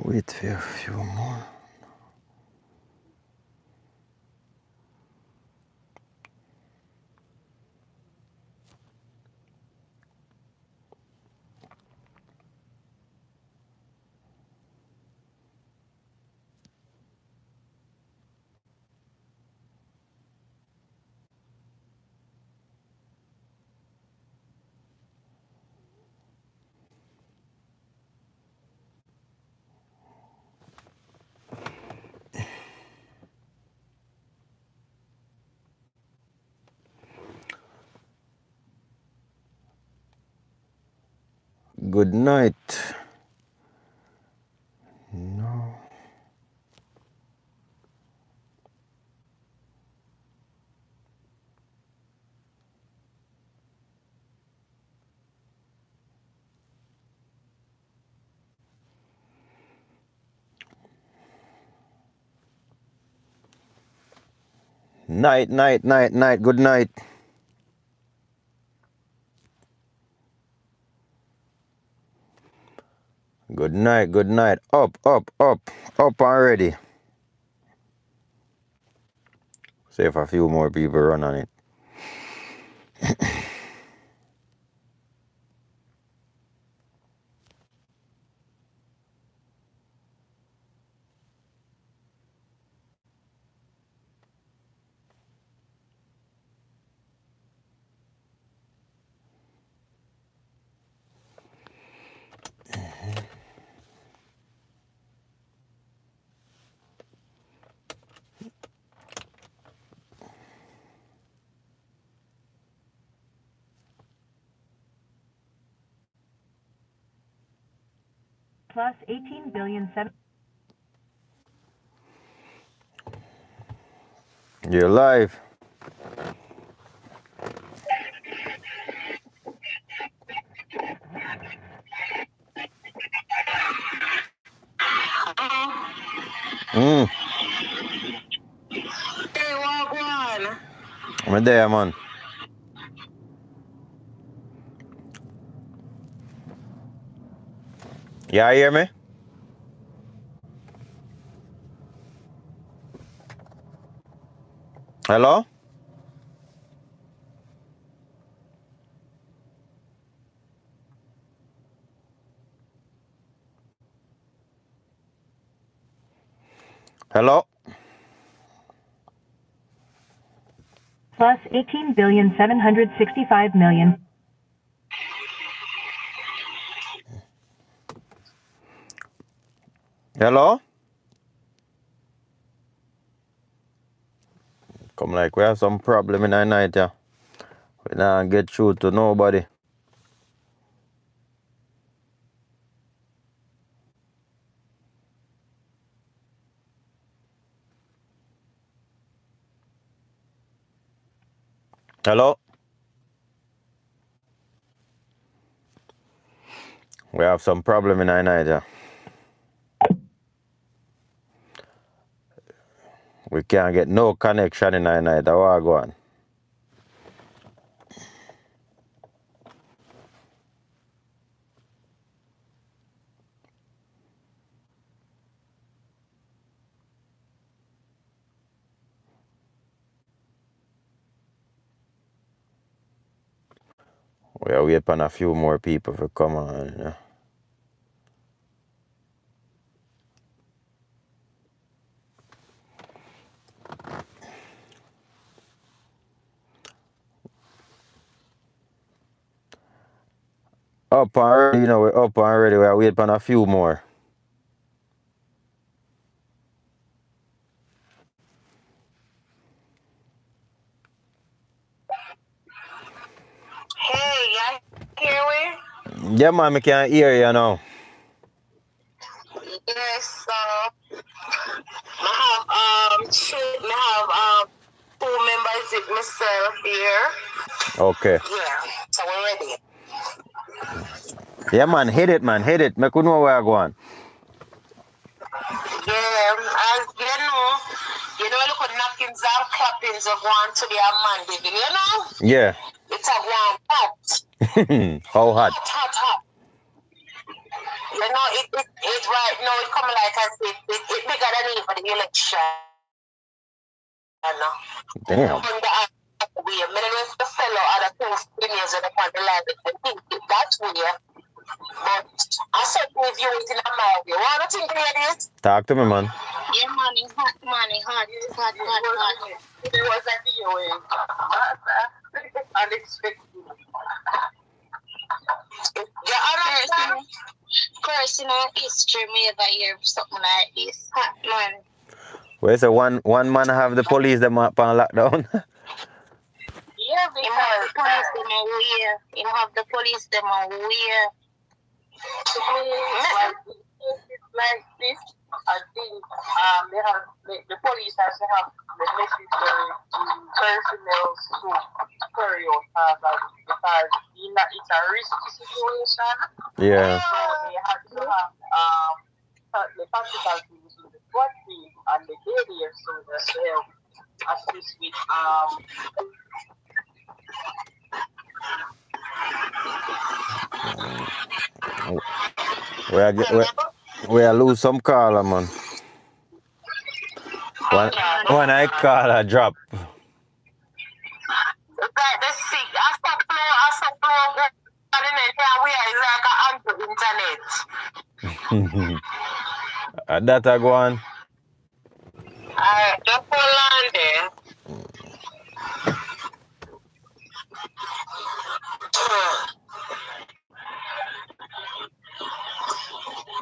Wait for a few more. Good night. No. Night, night, night, night. Good night. Good night, good night. Up, up, up. Up already. See if a few more people run on it. Plus 18 billion 7. You're live. Hey, walk one. I'm there, man. Yeah, you hear me? Hello? Hello? Plus 18 billion 765 million. Hello? Come like we have some problem in the night, yeah. We not get through to nobody. Hello? We have some problem in the night, yeah. We can't get no connection in the night. How are go on? We are waiting for a few more people to come on, yeah. Up already, you know, we're up already. We are waiting for a few more. Hey, y'all hear me? Yeah, man, I can hear you now. Yes, I have two members with myself here. Okay. Yeah, so we're ready. Yeah, man, hit it, man. Hit it. Make we know where I go on. Yeah, as you know, look at knockings and clappings of one to the Mandeville, you know? Yeah. It's a one hot. How hot? Hot, hot, hot. You know, it right now, it coming like as if it bigger than even the election. You know. Damn. And we a minute with the fellow other things opinions and upon the line, they think that way. But I said we view it in a mild way. What do you think it is? Talk to me, man. Yeah, money, hot. It was a viewing. Unexpected. You understand? Personal history me ever hear something like this. Hot man. Where say one man have the police them up on lockdown? Yeah, because the police them are weird. You have the police them are weird. Like this, I think they have the police has to have the necessary personnel to carry out because it's a risky situation. Yeah. So they have to have the practical things with the SWAT team and the ADF soldiers to help assist with we lose some caller, man. When I call a drop. the sick. I stop flow, we are like an internet. That I go on. Just hold on there.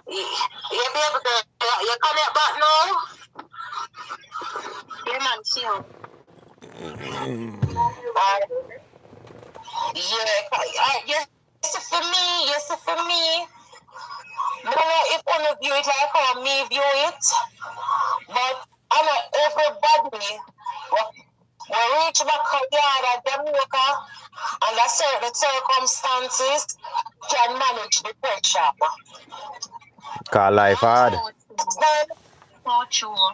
You be able to, you connect back now? Yeah, man, see you. Yes, for me. I don't know if one of you it like how me view it, but I know everybody will reach back yard at Jamaica under certain circumstances can manage the pressure. Call life hard.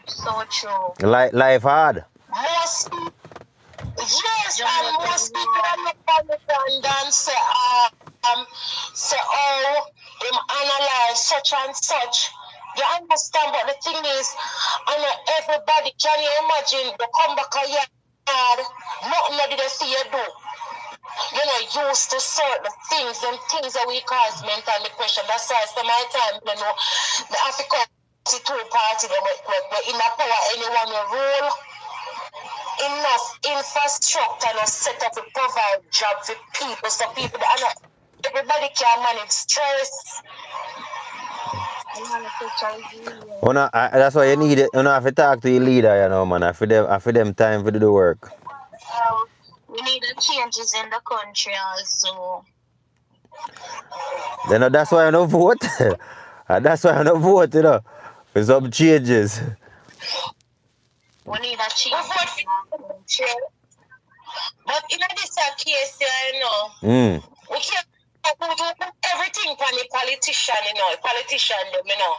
So true. Life hard. Most people are not and say, him analyze such and such. You understand, but the thing is, I know everybody, can you imagine, they come back a yard, nothing that they see you do. You know, used to certain things, and things that we cause mental depression. That's why it's my time, you know, the African party, we're in a power, anyone will rule. Enough infrastructure and set up to provide job for people, so people that everybody can manage stress. That's why you need it. You have to talk to your leader, you know, man. I feel them time to do the work. We need the changes in the country also. You know, that's why I don't vote. That's why I don't vote, you know, for some changes. We need a change. But in this case, you know, we can't do everything for the politician, you know, you know.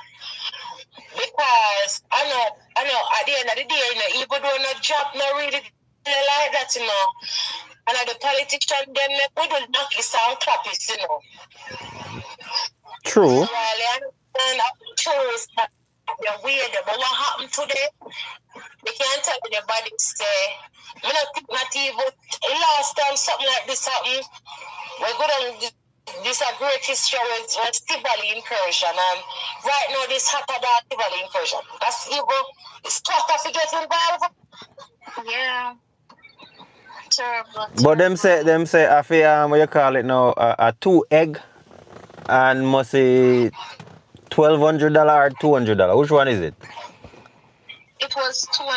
Because I know, at the end of the day, you know, even though no job, no really like that, you know. And the politician, them we do knock his and clap his, you know. True. So, and true is that they're weird, but what happened today? They can't tell anybody say, I don't think not even last time something like this happened. We're good on this a great history was Tivoli incursion, and right now this happened at Tivoli incursion. That's evil. It's tough to get involved. Yeah. Terrible. But them say I feel what you call it now, a 2 egg and must say $1,200 or $200. Which one is it? It was $200.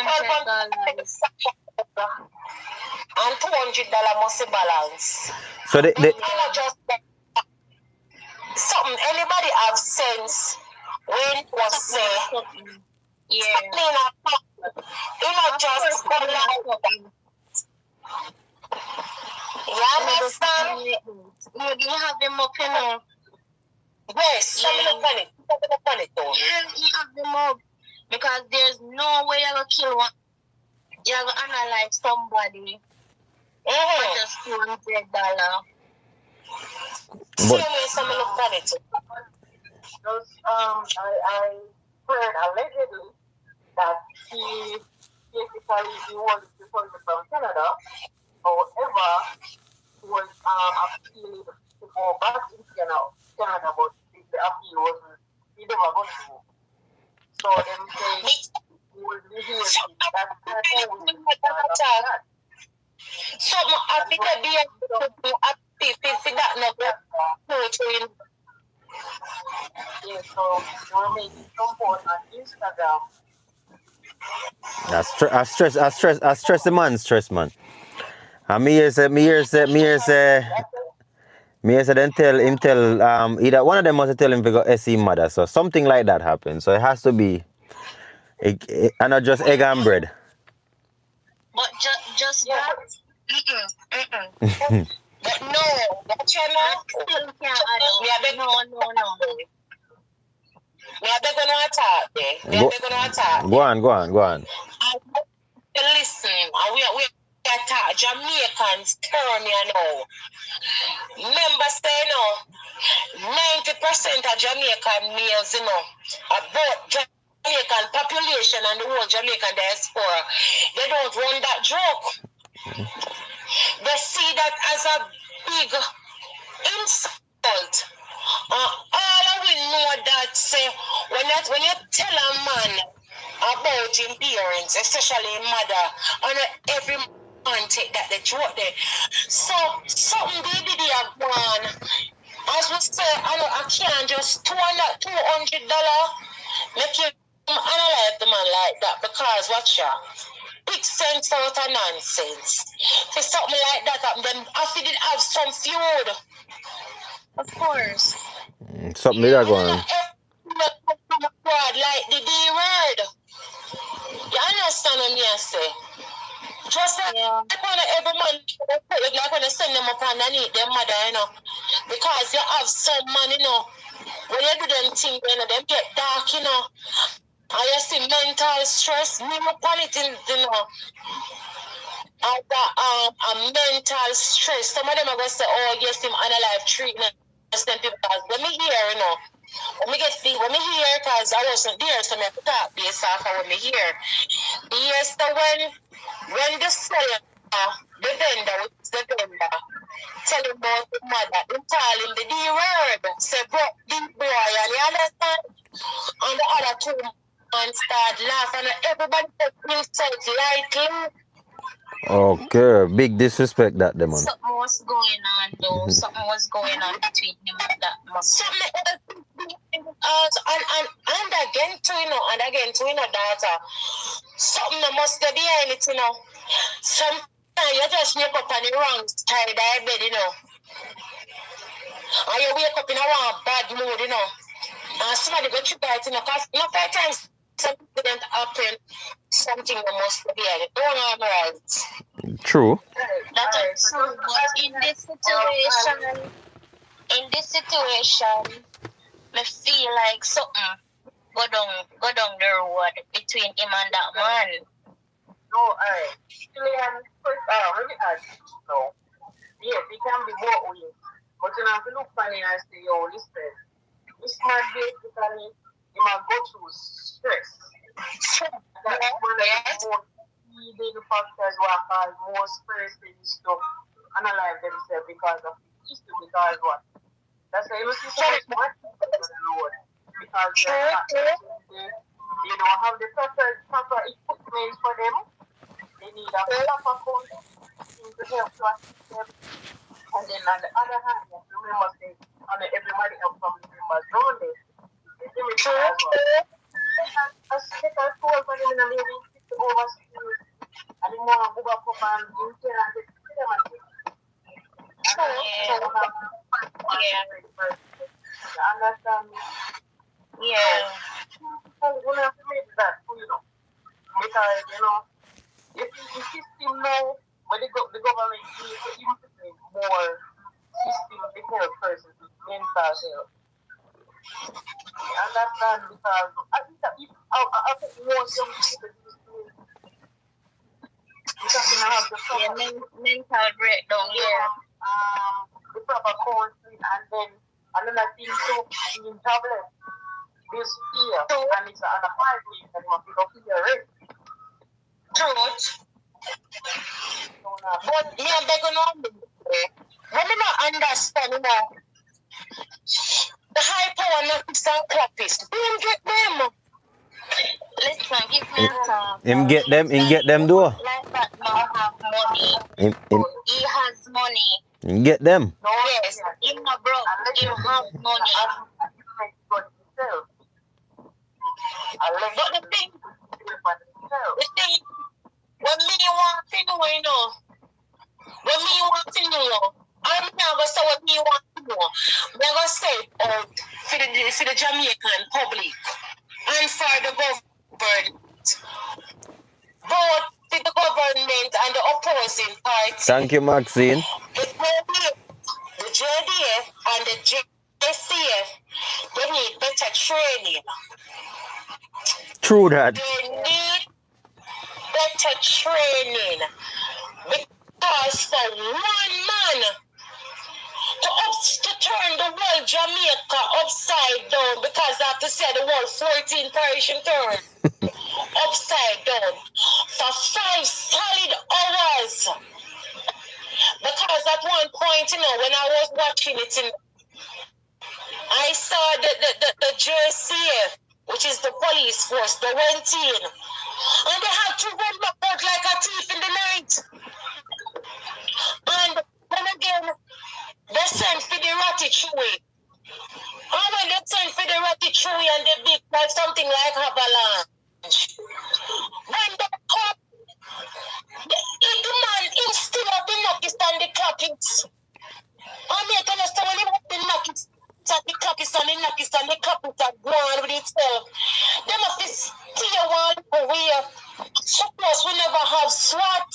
And $200 must be balance. So they just something anybody have sense when it was say just you understand? You didn't have them up, you know. Yes, some of the though. Yeah, you have them up. Because there's no way you're going to kill one. You're going to analyze somebody for just $200. But, I heard allegedly that he was from Canada. However, he was appealing to go back in Canada, but the appeal wasn't. He never got to. So them say he will be here. That's that. So I think I'd be happy for that number. Yeah, so you're making some post on Instagram. I stress the man, stress man. And me here say then tell him either one of them must tell him to go SE mother. So something like that happened. So it has to be and not just egg and bread. But just that. But no, but you're not. Go on. Listen, we attack Jamaicans turn, you know. Remember, say, 90% of Jamaican males, about Jamaican population and the whole Jamaican diaspora, they don't run that joke. They see that as a big insult. All we know that say when you tell a man about him parents, especially his mother, and every man take that they joke there. So something they have gone. As we say, I can't just $200 make him analyze the man like that because watch ya. Big sense out of nonsense. For something like that, then I did have some feud. Of course. Something like that going on. Like the D word. You understand what I say? Just like every man, like when you send them up underneath their mother, because you have some man, when you do them things, them get dark, and you see mental stress, quality, a mental stress. Some of them are going to say, oh, yes, him unalive treatment. Because when me hear, when me hear, because I wasn't there, so I have to talk based off of when me hear. Yes, so when the seller, the vendor, tell him about the mother, him call him the D word, say, bro, big boy, and you understand? And the other two man start laughing, and everybody takes lightly. Okay, big disrespect that them man. Something was going on though. Something was going on between him and that man. And again to daughter. Something must be behind it, Sometimes you just wake up on the wrong side of the bed, And you wake up in a wrong bad mood, And somebody go to bed, because 5 times something happen, something must be behind it. Don't know, right? True. That's true, but in this situation, I feel like something go down the road between him and that man. No, first, let me ask you. So, yes, it can be both ways, but you have to look funny and say, yo, listen, this man basically, he might go through stress. That's one of the most leading factors why cause most persons to analyze themselves because of the issue, because what? That's why you see so much on the road. Because they don't have the proper equipment for them. They need a proper funding to help to assist them. And then on the other hand, you have to remember say, everybody else from the members around it. It's limited as well. As take a toll for them in a lady to overseas. And then more go back up and you can get to them again. You understand me? Yeah. We have to make that, because, if the system now, when the government needs to implement more system to help persons with mental health. You understand? Because I think that if I think more young people use to, because they have the proper mental breakdown, the proper counseling, and then Another thing too, being jobless. This fear, and it's an apartment that you pick up your rent. Truth. But me and begging on me. What me not understand, the high power knocks and clappers. Don't get them. Listen, give me a talk. Him get them do. Like that now have money. Him He has money. get them. No, yes, him not broke. He have money. But the thing, when me want to know, when me want to know, I'm not going to say what me want to know. We're going to say for the Jamaican public and for the government, both for the government and the opposing party. Thank you, Maxine. The JDF and the JCF, they need better training. True that. They need better training. Because for one man to turn the whole Jamaica upside down, because I have to say the whole 14 parish turn upside down for 5 solid hours. Because at one point, when I was watching it, I saw the JCF, which is the police force, they went in. And they had to run back out like a thief in the night. And then again, they sent for the ratty chewy. And when they sent for the ratty chewy and the big, like something like avalanche. When they come, the man instead of the knockers and the clappings. And they can understand when they have the knockers and the clappings and the knockers and the clappings are going with itself. They must be still one away. Suppose we never have SWAT.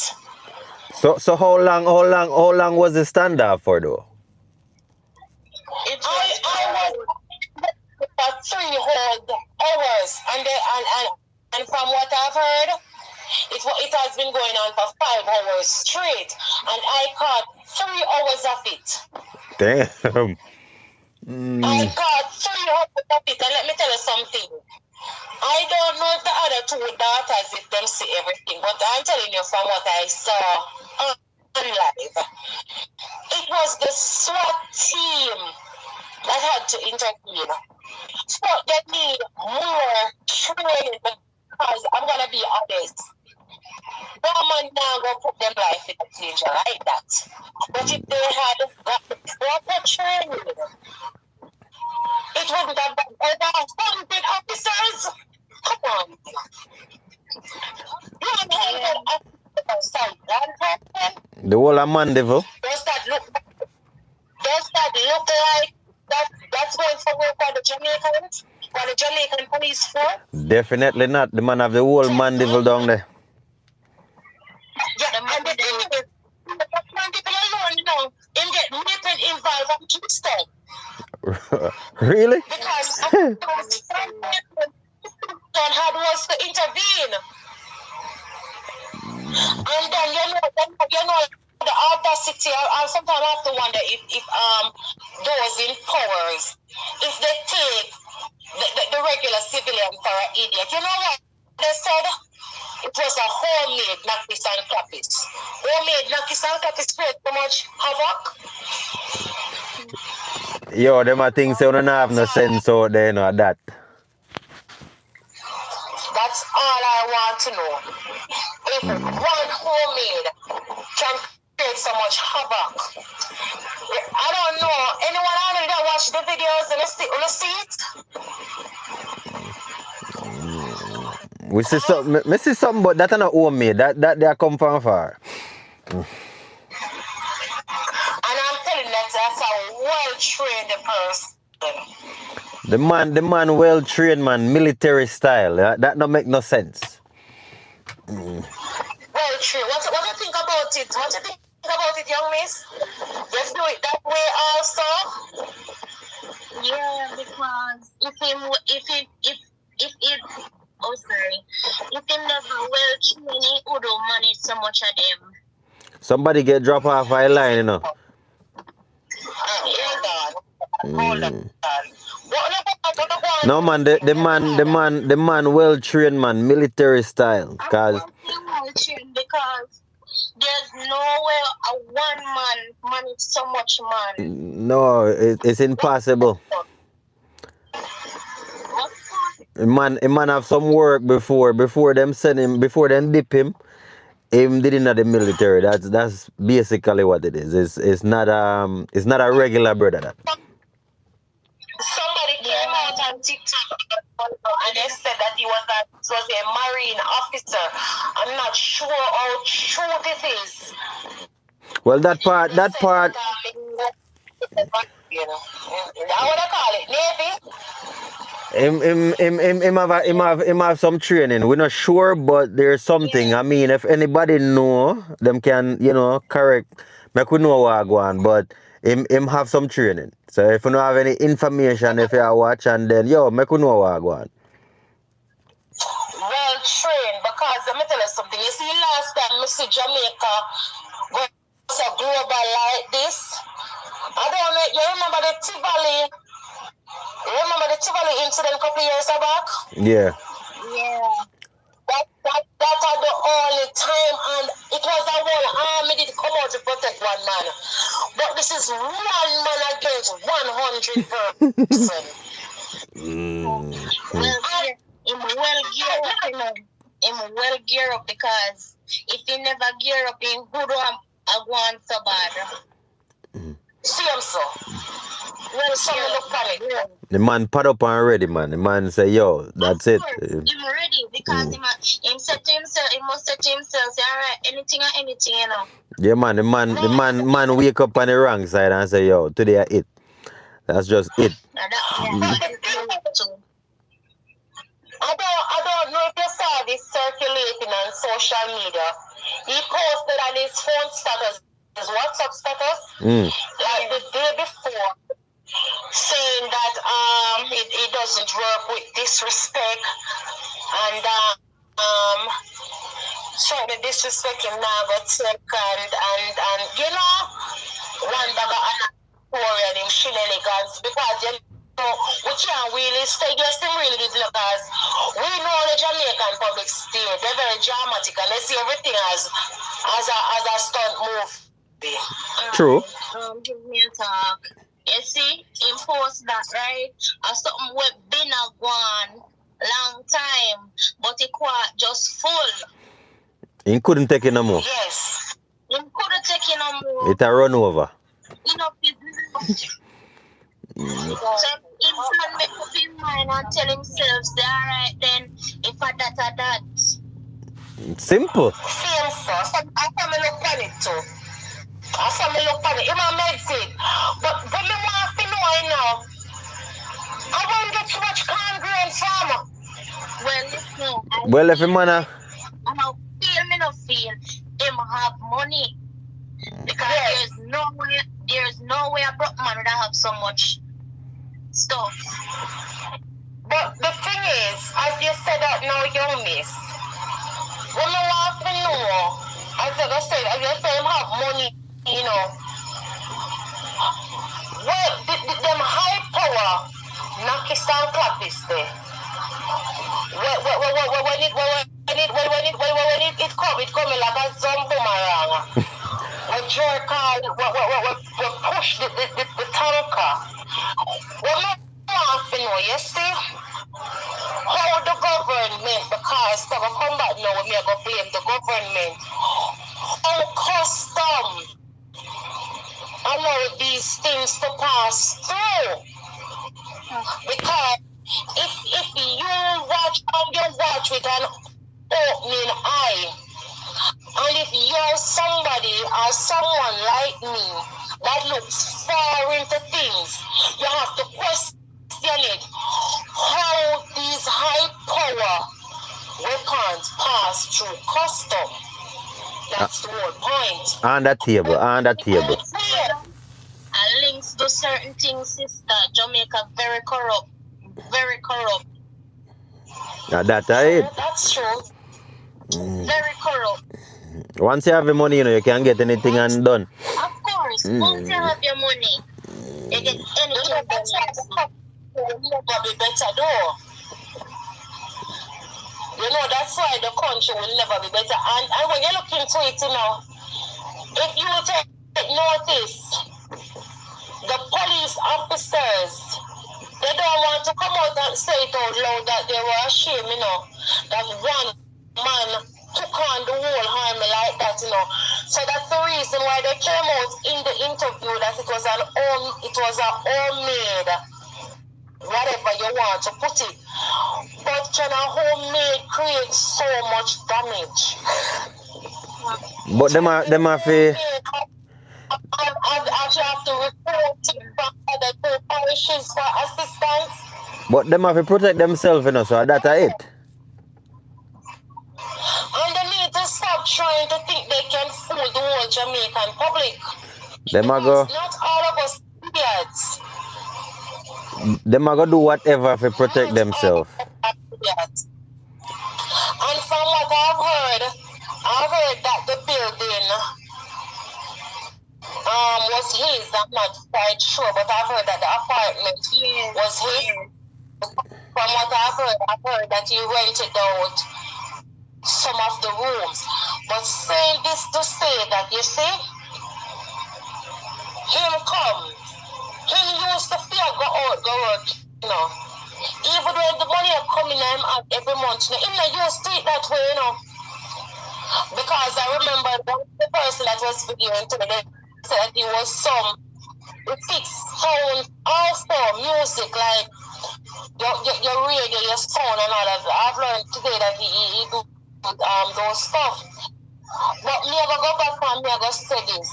So how long was the standoff for though? I was for 3 whole hours, and from what I've heard, it has been going on for 5 hours straight, and I caught 3 hours of it. Damn. I caught 3 hours of it, and let me tell you something. I don't know if the other 2 daughters, if them see everything, but I'm telling you from what I saw on live, it was the SWAT team that had to intervene. So they need more training, because I'm going to be honest. That man now going to put them life in danger like that. But if they had got the proper training, it wouldn't have been over 100 officers. Come on. 100 officers. The whole of Mandeville. Does that look like that's going to work for the Jamaicans? For the Jamaican police force? Definitely not. The man of the whole Mandeville down there. Yeah, and the thing is, Mandeville alone, him get raping involved in Kingston. Really? Because had was to intervene. And then the audacity, I sometimes have to wonder if those in powers, if they take the regular civilian for an idiot. You know what they said? It was a homemade knockers and clappers. Homemade knockers and clappers create so much havoc. Yo, them a things say don't have no sense out there, that. That's all I want to know. If one homemade can create so much havoc. I don't know. Anyone out there that watch the videos and see it? We see something. Me see something, but that not homemade. That they come from far. And I'm telling you, that's a well-trained person. The man well trained, man, military style. That don't make no sense. Well trained. What do you think about it? What do you think about it, young miss? Let's do it that way also. Yeah, because if him never well trained, he wouldn't manage so much of them. Somebody get drop off a line, Yeah, God. No man, the man well trained man, military style. Of Cause course he will train because there's nowhere a one man manage so much man. no, it's impossible. A man have some work before them send him, before them dip him. Him did in the military. That's basically what it is. It's not a regular brother. That. Somebody came out on TikTok and they said that he was a Marine officer. I'm not sure how true this is. Well, that part. You know, that's what I call it, Navy. Him have some training. We're not sure, but there's something. I mean, if anybody know, them can correct. Make we know what I go on, but him have some training. So if you don't have any information, if you are watching, then make we know what I go on. Well trained, because let me tell you something. You see, last time I see Jamaica go so global like this. I don't know. You remember the Tivoli? Remember the Tivoli incident a couple of years back? Yeah. That are the only time, and it was a whole army did come out to protect one man. But this is one man against 100%. Him well gear up because if he never gear up, him who don't go on so bad. See him so. Well, some look at it. The man pad up and ready, man. The man say, yo, that's it. Him ready because him said to himself, he must say to himself, say, all right, anything or anything, you know. Yeah, man. The man wake up on the wrong side and say, yo, today I eat. That's just it. I don't know if you saw this circulating on social media. He posted on his phone status, his WhatsApp status, like the day before, saying that it doesn't work with disrespect, and certainly disrespect him now got take and you know, one bag of and him shenanigans, because you know we can't really say yes him really did, because we know the Jamaican public still they're very dramatic and they see everything as a stunt movie. True. Give me a talk. You see, impose that, right? Or something we've been a gone long time, but it quite just full. He couldn't take it no more. Yes. He couldn't take it no more. It a run over. Enough is so him can make up his mind and tell himself, say, all right then, if I that. Simple. Same stuff. I come and look at it too. I saw me look at it. It makes it. But when me want to know I know, I won't get too much corn farmer. Well, listen. Well, if a man I don't feel him have money. Because there's no way a broke man would have so much stuff. But the thing is, as you said that now, young miss, when I want to know, as you said him have money, you know. Well, them high power, knock it down, clap this there. When it come like a zombie boomerang. We jerk out, we push the tanker. We want to know, you see, how the government, because so we come back now, we may go blame the government, how custom allow these things to pass through. Because if you watch with an opening eye, and if you're somebody or someone like me that looks far into things, you have to question it. How these high power weapons pass through custom. That's the whole point. on that table. And links to certain things, sister. Jamaica very corrupt. Very corrupt. That's it. That's true. Very corrupt. Once you have the money, you can get anything and done. Of course. Once you have your money. They get anything done That's why like the that. country will never be better though. That's why the country will never be better. And when you look into it, if you take notice, the police officers, they don't want to come out and say it out loud that they were ashamed, that one man took on the whole army like that, So that's the reason why they came out in the interview that it was a homemade, whatever you want to put it. But can a homemade create so much damage? But them have to, I have to report it from other two parishes for assistance. but them have to protect themselves, so that's it. And they need to stop trying to think they can fool the whole Jamaican public. Them are Because go, not all of us idiots. them are go do whatever to protect Not all themselves. of us are idiots. And from what I've heard that the building was his. I'm not quite sure, but I've heard that the apartment was his. From what I've heard that he rented out some of the rooms. But saying this to say that, you see, him come, him used to fear go out, go work, Even when the money are coming him out every month, him not used to it that way, Because I remember the person that was videoing today, they said that he was some fixed sound, also music, like your radio, your sound and all that. I've learned today that he do those stuff. But me ever go back and me ever say this.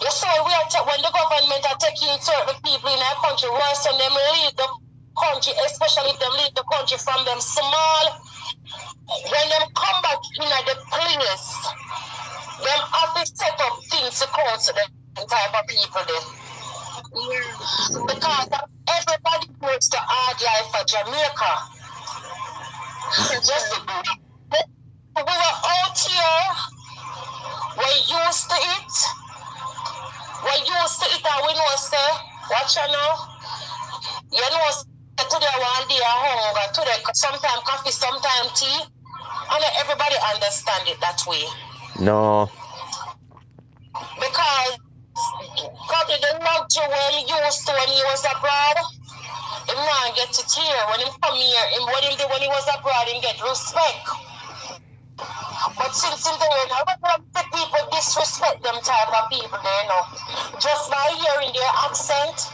You see, when the government are taking certain people in our country, worse than them leave the country, especially if them leave the country from them small, when them come back in the place, them have to set up things to cause the type of people there. Because everybody goes to hard life for Jamaica. Yes, we were out here, we're used to it. And we know, say, watch you now. You know, today one day at home, today sometimes coffee, sometimes tea. And everybody understand it that way. No. Because probably the luxury when he used to when he was abroad, him not get it here. When he come here, when he was abroad, he get respect. But since in the people disrespect them type of people, just by hearing their accent,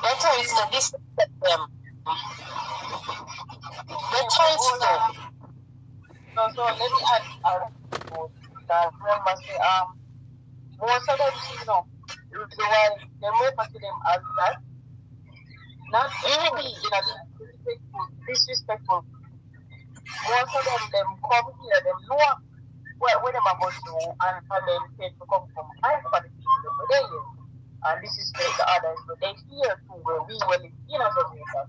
they tend to disrespect them. They tend to. So let me add that remember say most of them, the way they refer to them as that, not really, disrespectful. Most of them come here, them know where them are going to, and then they to come from high for the people over there. And this is the others, but they hear too where we will live in Jamaica.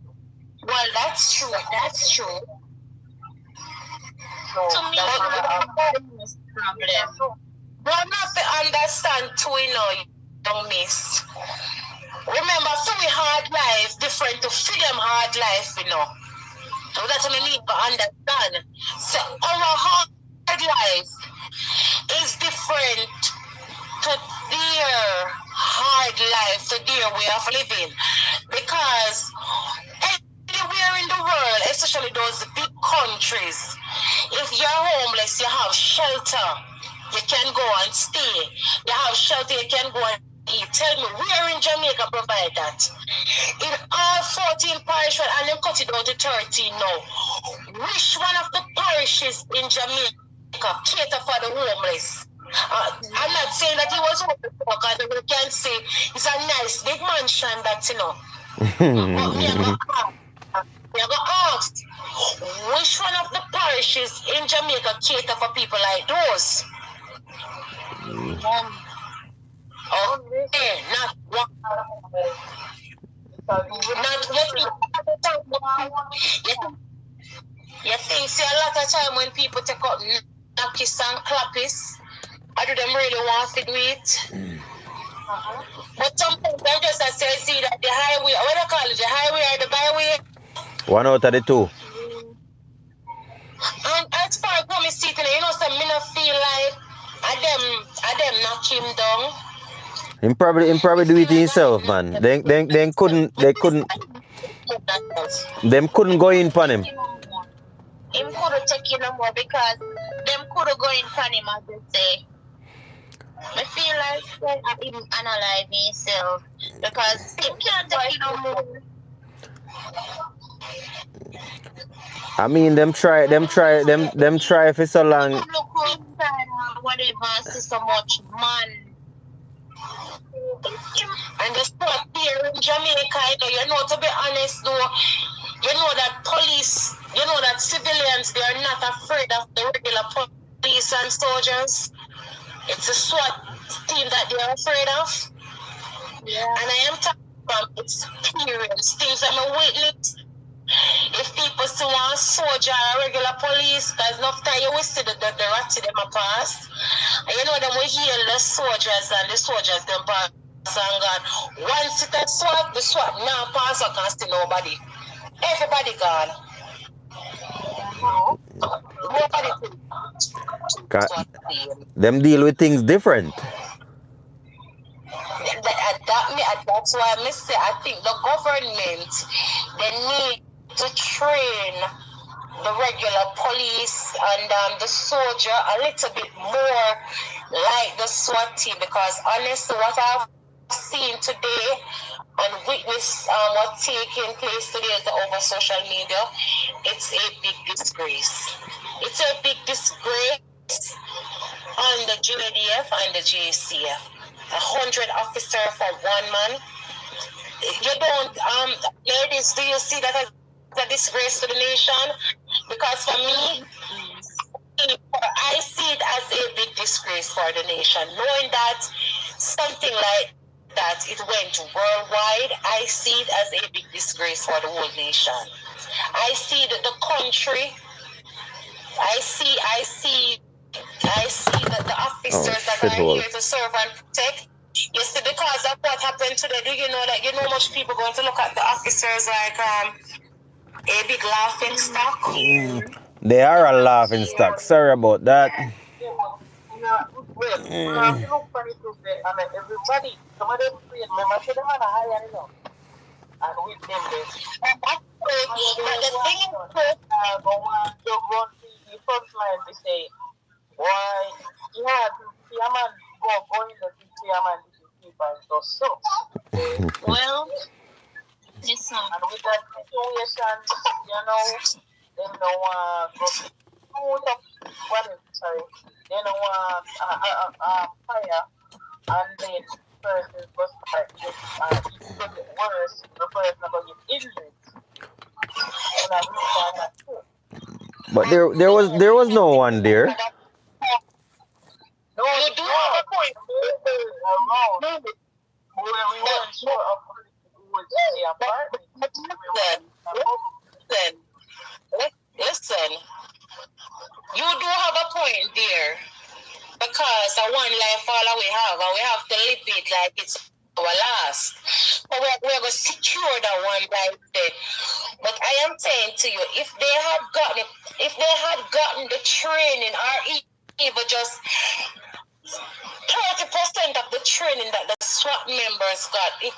Well, that's true. That's true. So To me, that's problem. But not to understand too, young miss. Remember, so we hard life different to feed them hard life, So that's what we need to understand. So our hard life is different to their hard life, to their way of living. Because anywhere in the world, especially those big countries, if you're homeless, you have shelter. You can go and stay. You have shelter, you can go and eat. Tell me, where in Jamaica provide that? In all 14 parishes, and them cut it down to 13 now. Which one of the parishes in Jamaica cater for the homeless? I'm not saying that he was homeless, because we can say it's a nice big mansion that, But we are going to ask, which one of the parishes in Jamaica cater for people like those? Okay, not one. Not you think, see, a lot of time when people take up knockies and clappies, I do them really want to do it? But sometimes I just see that the highway, what I call it, the highway or the byway. One out of the two. And as far as me sitting, you know, some me not feel like I them knock him down. Him probably do it himself, man. Then them couldn't go in on him. Him could have taken no more because them could have going for him, as they say. I feel like him analyze himself because him can't take it no more. I mean, them try for so long. Look whatever, see so much man. And the spot here in Jamaica, you know, to be honest though, you know that police, you know that civilians, they are not afraid of the regular police and soldiers. It's a SWAT team that they are afraid of. Yeah. And I am talking from experience, things I'm a witness. If people see one soldier or regular police, because enough time you will see the rat them a pass. And you know them will heal the soldiers and the soldiers them pass and gone. Once it a SWAT, the SWAT now pass or can see nobody. Everybody gone. Nobody Them deal with things different. That's why I say I think the government, they need to train the regular police and the soldier a little bit more like the SWAT team, because honestly what I've seen today and witnessed what's taking place today over social media, it's a big disgrace. It's a big disgrace on the JDF and the JCF. 100 officers for one man. You don't, ladies, do you see that as a disgrace to the nation? Because for me, I see it as a big disgrace for the nation. Knowing that something like that, it went worldwide, I see it as a big disgrace for the whole nation. I see that the country, I see that the officers that are here to serve and protect. You see, because of what happened today, do you know that much people going to look at the officers like a big laughing stock? They are a laughing stock. Sorry about that. Everybody, some of them create members, them are higher, you know. And with them, But the thing is, go on, you run the front line, they say, why, yeah, see a man go in the see a man and so. Well, listen. And with that situation, you know, they don't want they don't want fire, and then person goes like this, and it's going to get worse, the person going to get injured. And I really that too. But there was no one there. no, you do have a point. Around. We weren't sure of who was in the apartment. Listen. You do have a point there. Because the one life all we have, and we have to live it like it's our last. But we're going to secure that one life there. But I am saying to you, if they had gotten the training, or even just 30% of the training that the SWAT members got, it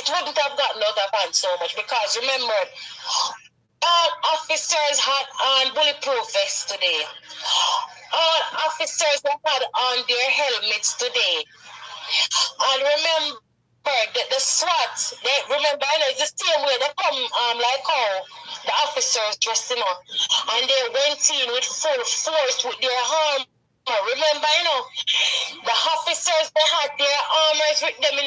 wouldn't have gotten out of hand so much. Because remember, all officers had on bulletproof vests today. All officers had on their helmets today. And remember that the SWAT, it's the same way they come like how the officers dressing up. And they went in with full force with their armor. Remember, the officers, they had their armors with them,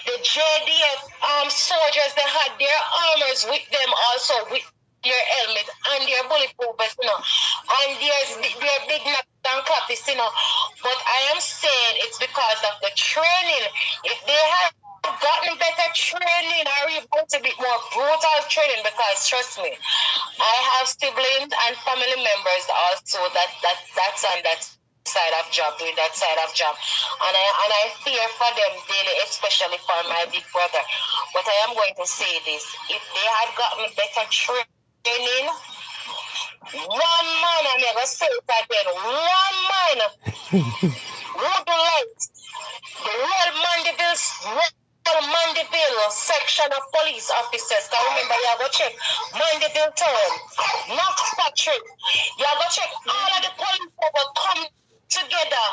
The JDF soldiers, they had their armors with them also, with their helmet and their bulletproof vest, And their big knock and clappies, But I am saying it's because of the training. If they had gotten better training, or even a bit more brutal training, because trust me, I have siblings and family members also that's on that side of job, doing that side of job. And I fear for them daily, especially for my big brother. But I am going to say this. If they had gotten better training, one man, I'm going to say it again, one man would let the Mandeville section of police officers. Because remember, you have to check Mandeville town, Knox Patrick. You have to check all of the police that will come together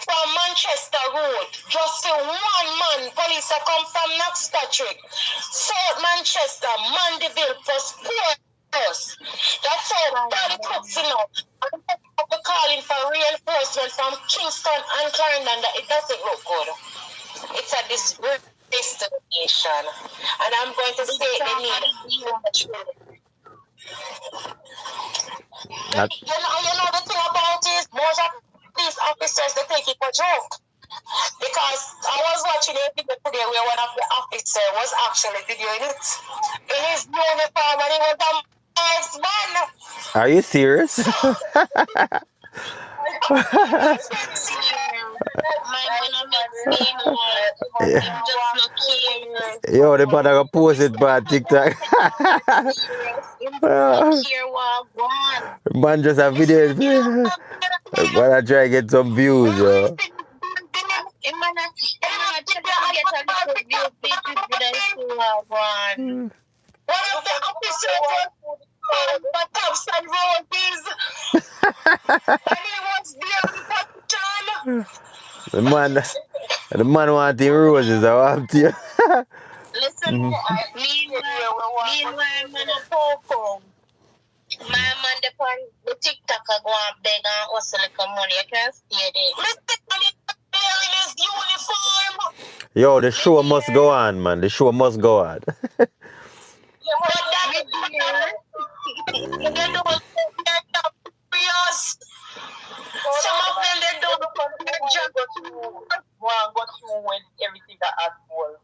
from Manchester Road. Just say one man, police that come from Knox Patrick, South Manchester, Mandeville, plus Ports. That's how bad it looks, you know. And we're calling for reinforcement from Kingston and Clarendon. That it doesn't look good. It's a disgrace to the nation. And I'm going to say they need you know the thing about it is most of these officers they take it for joke. Because I was watching a video today where one of the officers was actually videoing it in his uniform and he was a nice man. Are you serious? Yo, they better go post it by TikTok. Man, just a video. But I try to get some views, yo. One of the officers was Thompson Roses. And he was there with John. The man wanting roses, I want to. Listen, meanwhile, man, a popo. My man, the TikTok go and beg and hustle like money. I can't stay there. In his uniform. Yo, the show must go on, man. The show must go on. Some of them they don't go through when everything that at all.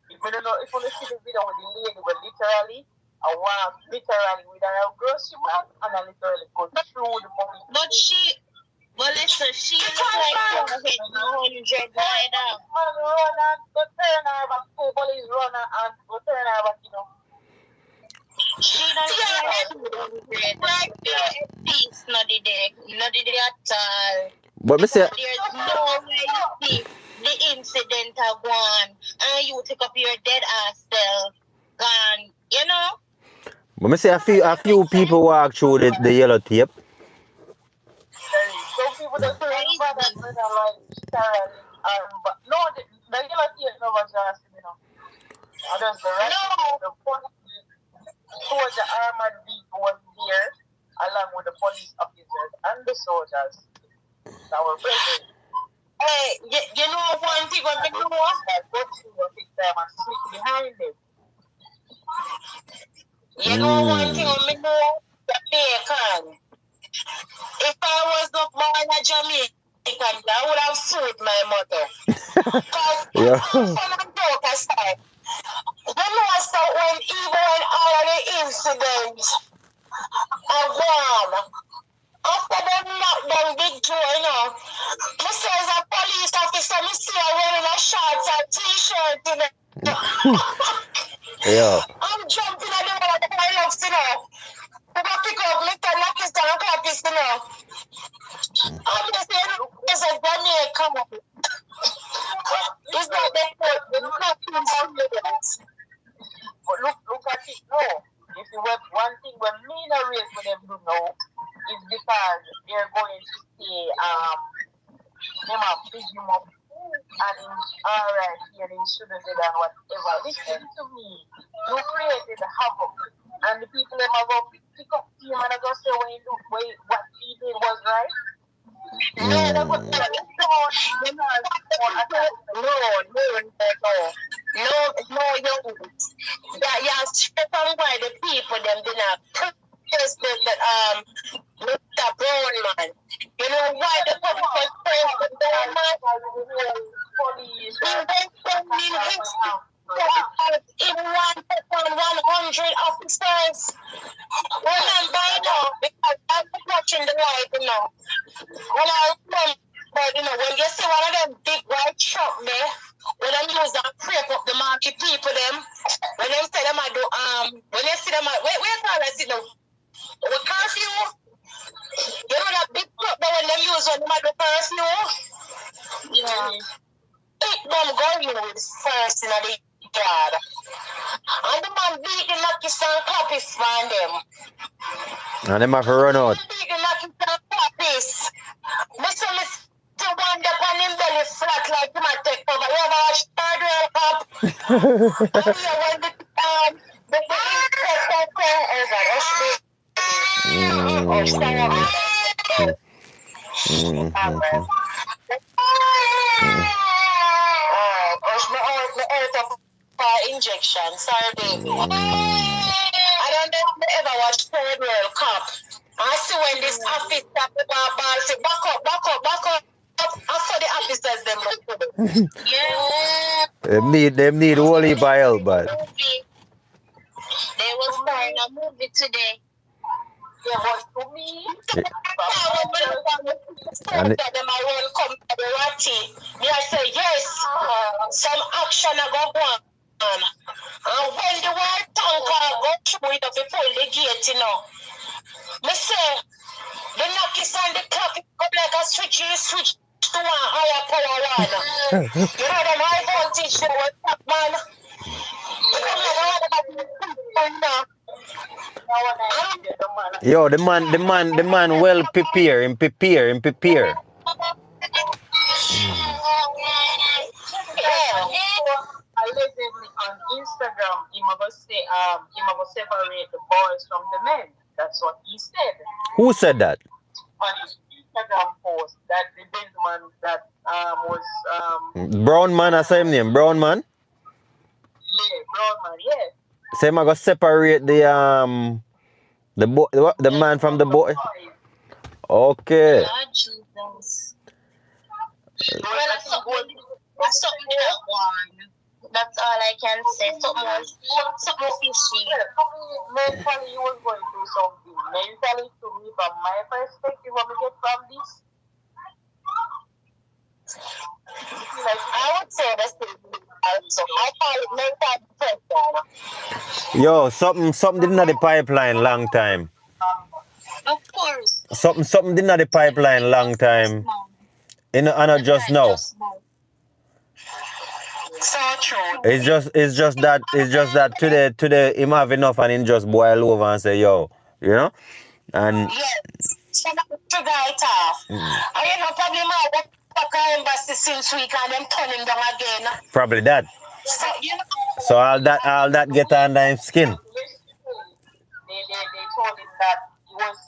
If you don't know, if you see the video with the lady, well, literally, I want literally with a grocery man and I literally go through the police. But listen, she looks like 100 right now. Run and go turn her back, police run and go turn her back, you know. She doesn't like peace, not the day at all. But me say, there's no way you see the incident have gone and you take up your dead ass self gone, you know? but me say a few people walk through the yellow tape. Some people that say bad and like but no, the yellow tape no was just, you know. I just the right the soldier armored vehicle was here along with the police officers and the soldiers that were present. Hey, you know one thing what they do? Go through a big time and sneak behind them. You know one thing what me know? Jamaican. If I was not born a Jamaican, I would have sued my mother. Because fun and joke aside, you know so when even when all of the incidents are gone, after them knock down Big Joe, you know, me say as a police officer, me see her wearing a shorts and t-shirt, you know. Yeah. I'm jumping at the wall of my legs, you know. I'm going to pick up my 10 o'clock, you know. I'm just saying, there's a Jamaican. It's not that but look at it now. If you have one thing when me in a race with them do know is because they're going to say them have big him up and alright and he shouldn't do that whatever. Listen to me. You created havoc and the people them are going to pick up him and go say what he did was right. No, you're stripping by the people, them did not protest Mr. Brown man. You know why the public was praying for Brown man? He went from in history in 100 officers. Remember, you know, because I'm watching the live, you know. When I remember, when you see one of them big white truck there, when them use that creep up the market people them, when them say them I do when you see them where call I see them with curfew, you know that big truck there when them use when them I do curfew, Yeah. pick them going with first in the yard. And the man beat the lucky stand copies from them. And them have to run out. Beat the lucky stand copies. Mr. One that on him belly flat like him a take over. You ever watch Third World Cup? And you when the inspector say, oh God, injection. Sorry, baby. I don't know if you ever watch Third World Cup. I see when this officer ball say back up. I saw the officers them look. Yeah. Them need holy by help, but They was playing a movie today. Yeah, but to me, and that them I will come to the ratty. Me I say yes, some action I go on. And when the white tanker go through it, if you pull the gate, me say the knockers and the clock come like a switch to one higher power one. You know them high voltage they will tap man. You come like a yo, the man well prepare. Allegedly on Instagram, he must separate the boys from the men. That's what he said Who said that? on his Instagram post. That the gentleman that was Brown man, I say him name. Brown man. yeah, brown man, yeah. Say him I go separate the man from the boy. Okay. Lord Jesus. Well, that's something that one. That's all I can say. Something fishy. Mentally, you was going through something. Mentally, to me, from my perspective, what we get from this, I would say that's the so I call it mental depression. Yo, something did not the pipeline long time. Of course. Something did not the pipeline long time. And not just now. So true. It's just that today him have enough and him just boil over and say yo, you know? And yes, some trigger it off. And probably my work embassy since week and them turning down again. probably that. So So all that get under his skin. they told him that he was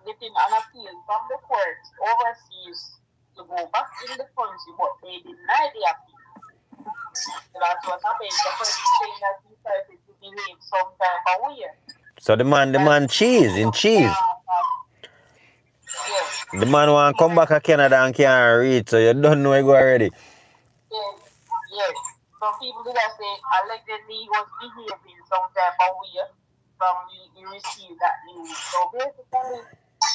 getting an appeal from the court overseas to go back in the country, but they denied the appeal. So that's what happened. The person saying that he started to behave some type of weird. So the man cheese. Yeah. The man want come back to Canada and can't reach, so you don't know he go already. Yes. Some people did say allegedly he was behaving some type of weird from he received that news. So basically,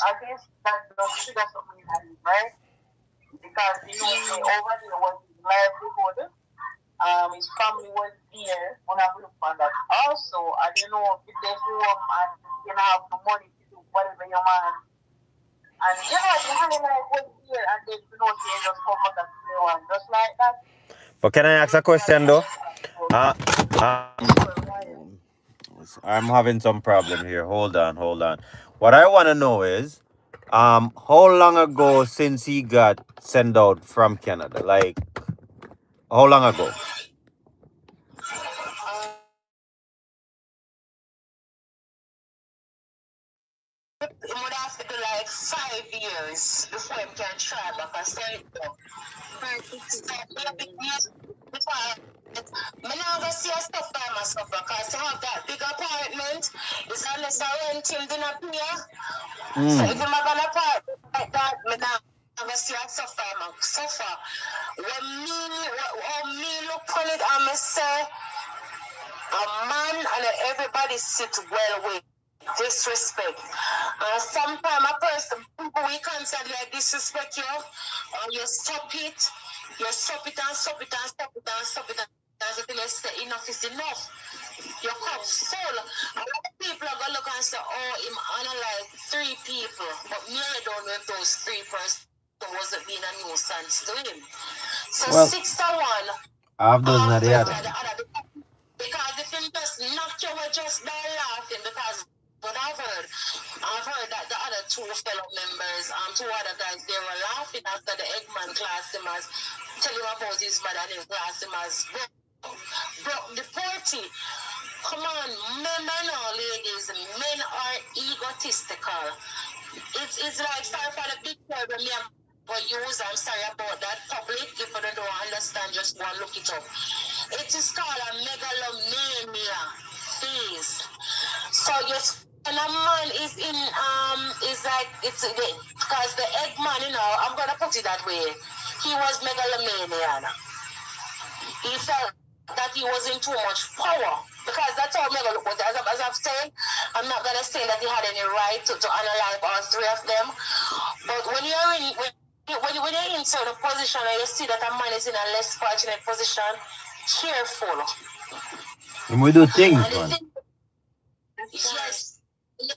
I guess that does trigger something in him, right? Because over there was his livelihood. His family was there when I look on that. Also, I don't know if they home and you have the money to do whatever you want. And the money like was here and then they just come back and play one just like that. But can I ask a question though? I'm having some problem here. Hold on. What I want to know is, how long ago since he got sent out from Canada? Like, how long ago? it would have to be like 5 years before he can try back and say it. I'm not going to see a stuff by myself because to have that big apartment is unless I rent him dinner here. So if I'm going to apartment like that, I'm not going to see a stuff by myself. When me look on it, I'm going to say a man and everybody sit well with disrespect. Sometimes a person, people we constantly disrespect you, you stop it and stop it and stop it and stop it until you say enough is enough. Your cup full. A lot of people are gonna look and say, oh, him analyze 3 people, but me I don't know if those 3 persons wasn't being a nuisance to him. So Well, 6 to 1, half dozen of half the dozen other. of the other. Because if him just knock you away just by laughing, because what I've heard that the other 2 fellow members, 2 other guys, they were laughing after the Eggman class him as tell him about his mother and his class him as broke the party. Come on, remember now, ladies, men are egotistical. It's like, sorry for the big word when me but use, I'm sorry about that public. If you don't understand, just go and look it up. It is called a megalomania phase. So yes, when a man is in is like it's because the Eggman, I'm gonna put it that way. He was megalomanian. He felt that he was in too much power. Because that's how Mega look. But as I've said, I'm not gonna say that he had any right to analyze all 3 of them. But when you're in certain position and you see that a man is in a less fortunate position, cheerful. And we do things, man. Yes. The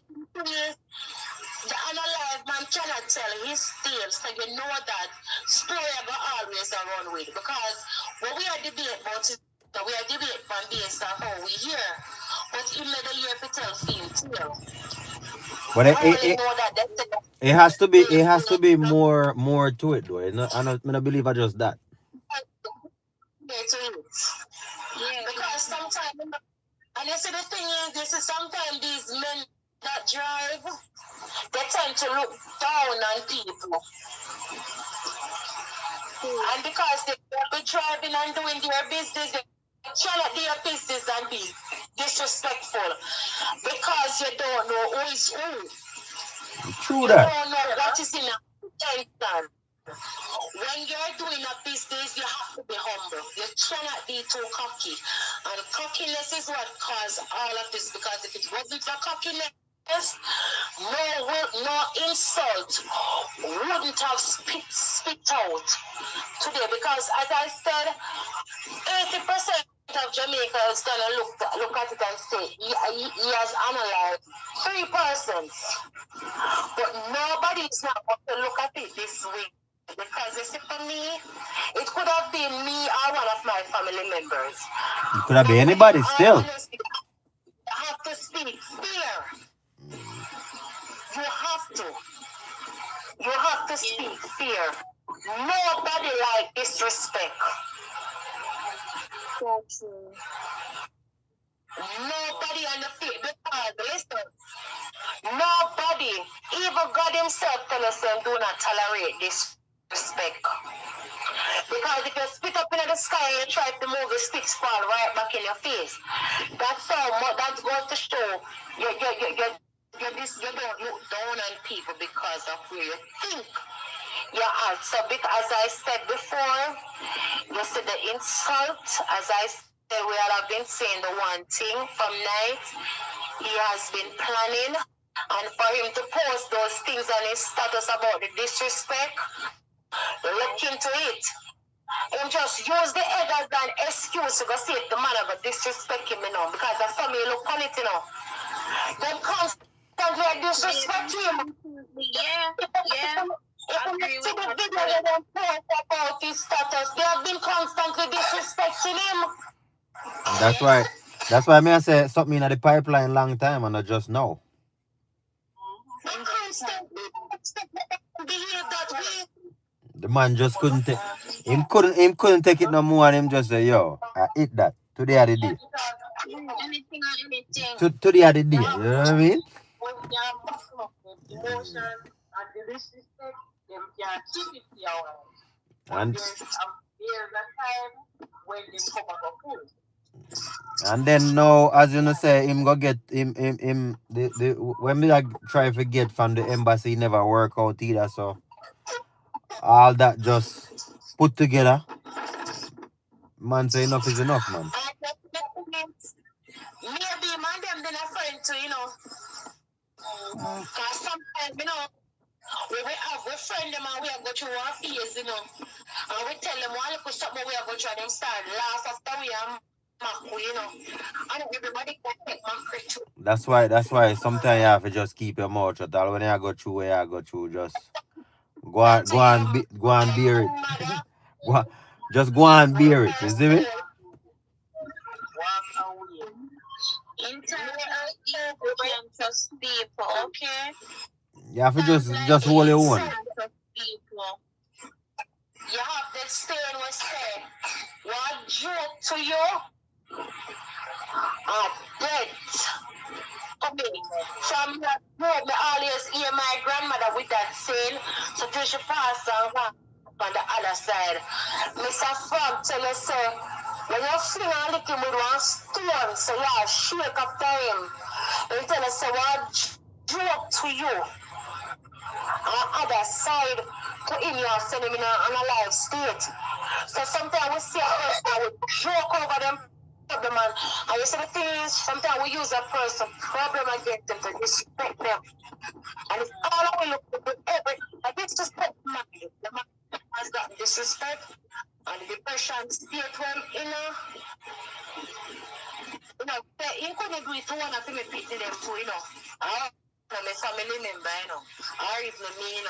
unalive man cannot tell his tale, so you know that story will always run with. Because what we are debating about is that we are debating on based on how we hear. But he never hear to tell film tale. But I only know that it has to be more to it though. I don't believe I just that. to it. Yeah. Because sometimes, and you see the thing is, sometimes these men that drive, they tend to look down on people. And because they be driving and doing their business, they cannot do their business and be disrespectful. Because you don't know who is who. True that. You don't know what is in a intention. When you're doing a business, you have to be humble. You cannot be too cocky. And cockiness is what caused all of this. Because if it wasn't for cockiness, no insult wouldn't have spit out today. Because as I said, 80% of Jamaica is gonna look at it and say he has analyzed 3 persons. But nobody is not going to look at it this way. Because you see, for me, it could have been me or one of my family members. It could have been anybody still. Honestly, you have to speak fear. You have to. You have to speak fear. Nobody like disrespect. So true. Nobody on the field. Because, listen, nobody, even God himself tell us do not tolerate disrespect. Because if you spit up in the sky and you try to move, the sticks fall right back in your face. That's going to show you don't look down on people because of where you think you are. So as I said before, you see the insult, as I said, we all have been saying the one thing from night. He has been planning, and for him to post those things on his status about the disrespect, look into it. Him just use the head as an excuse to go see if the man ever disrespect him, because that's how me look on it, Them constantly disrespect him. Yeah. If you see the video they don't post about his status, they have been constantly disrespecting him. That's why I say something in the pipeline long time and I just know. They constantly behave that way. The man just couldn't take him couldn't take it no more and him just say, yo, I eat that. Today I did it. Anything or anything. Today I did it. You know what I mean? When you have maximum emotion and the disrespect, them can keep it to your wife. And There's a time when they come up a fool. and then now, as you know, say him go get him the when me like try to get from the embassy, he never work out either. So all that just put together, man say enough is enough, man. Maybe man them been a friend too, Because sometimes, we friend them and we have go through our fears, and we tell them one little something we have go through and them start laugh after we are and everybody can take mockery too. That's why sometimes you have to just keep your mouth shut. All when you go through where you go through, just go and bear it. Just go and bear it. You see me? Walk away. In times like this, you can trust people, okay? You have to Times like just hold your this, you own. can trust people. You have that saying we say, what joke to you? Dead. Okay. From that word, I always hear my grandmother with that saying, so till she pass on the other side. Mr. Frank tell us, say, when you fling a little with one stone, so you shake after him. He tell us, say, what joke to you? On the other side, to him, you are sending him in a life state. So sometimes we see a person, we joke over them problem, and you see the thing is, sometimes we use a person problem against them to disrespect them. And it's all we look to do I disrespect the man. The man has got disrespect and the depression state when he couldn't do it to one of them pick them too, or my family member, or even me,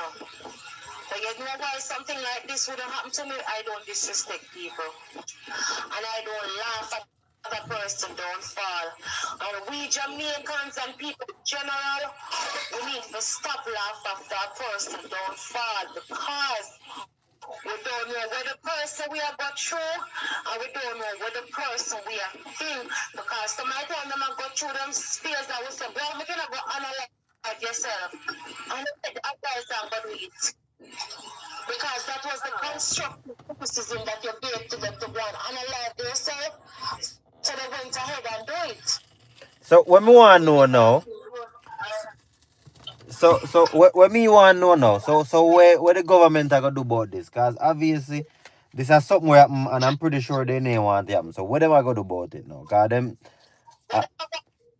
So you know why something like this would have happened to me? I don't disrespect people. And I don't laugh at the person don't fall. And we Jamaicans and people in general, we need to stop laughing after a person don't fall, because we don't know where the person we have got through, and we don't know where the person we have been. Because sometimes them have got through them space that we say, well, we cannot go analyze yourself. And the advice I'm going to do it. Because that was the constructive criticism that you gave to them to go and analyze yourself. So they went ahead and do it. So what me want to know now? So what me want to know now? So where the government are gonna do about this? Cause obviously this is something where happen, and I'm pretty sure they didn't want it to happen. So what am I gonna do about it now? Cause them. What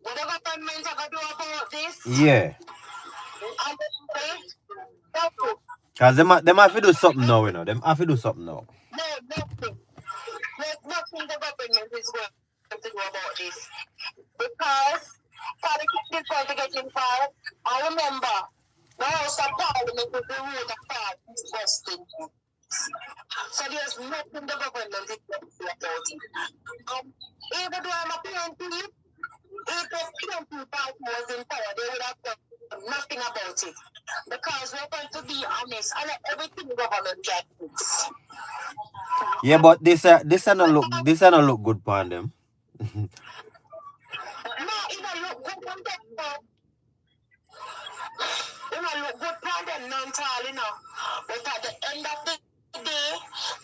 the government are gonna do about this? Yeah. Nothing. Cause them have to do something now, Them have to do something now. No, nothing. There's nothing the government is going to do about this. Because politics is going to get involved. I remember the House of Parliament is the rule of part disgusting. So there's nothing the government is going to do about it. Even though I'm a PNP, if the PNP party was in power, they would have done nothing about it. Because we're going to be honest, I let everything government can fix. Yeah, but this not look good for them. No, it don't look good on them. It don't look good on them, non-tall, But at the end of the day,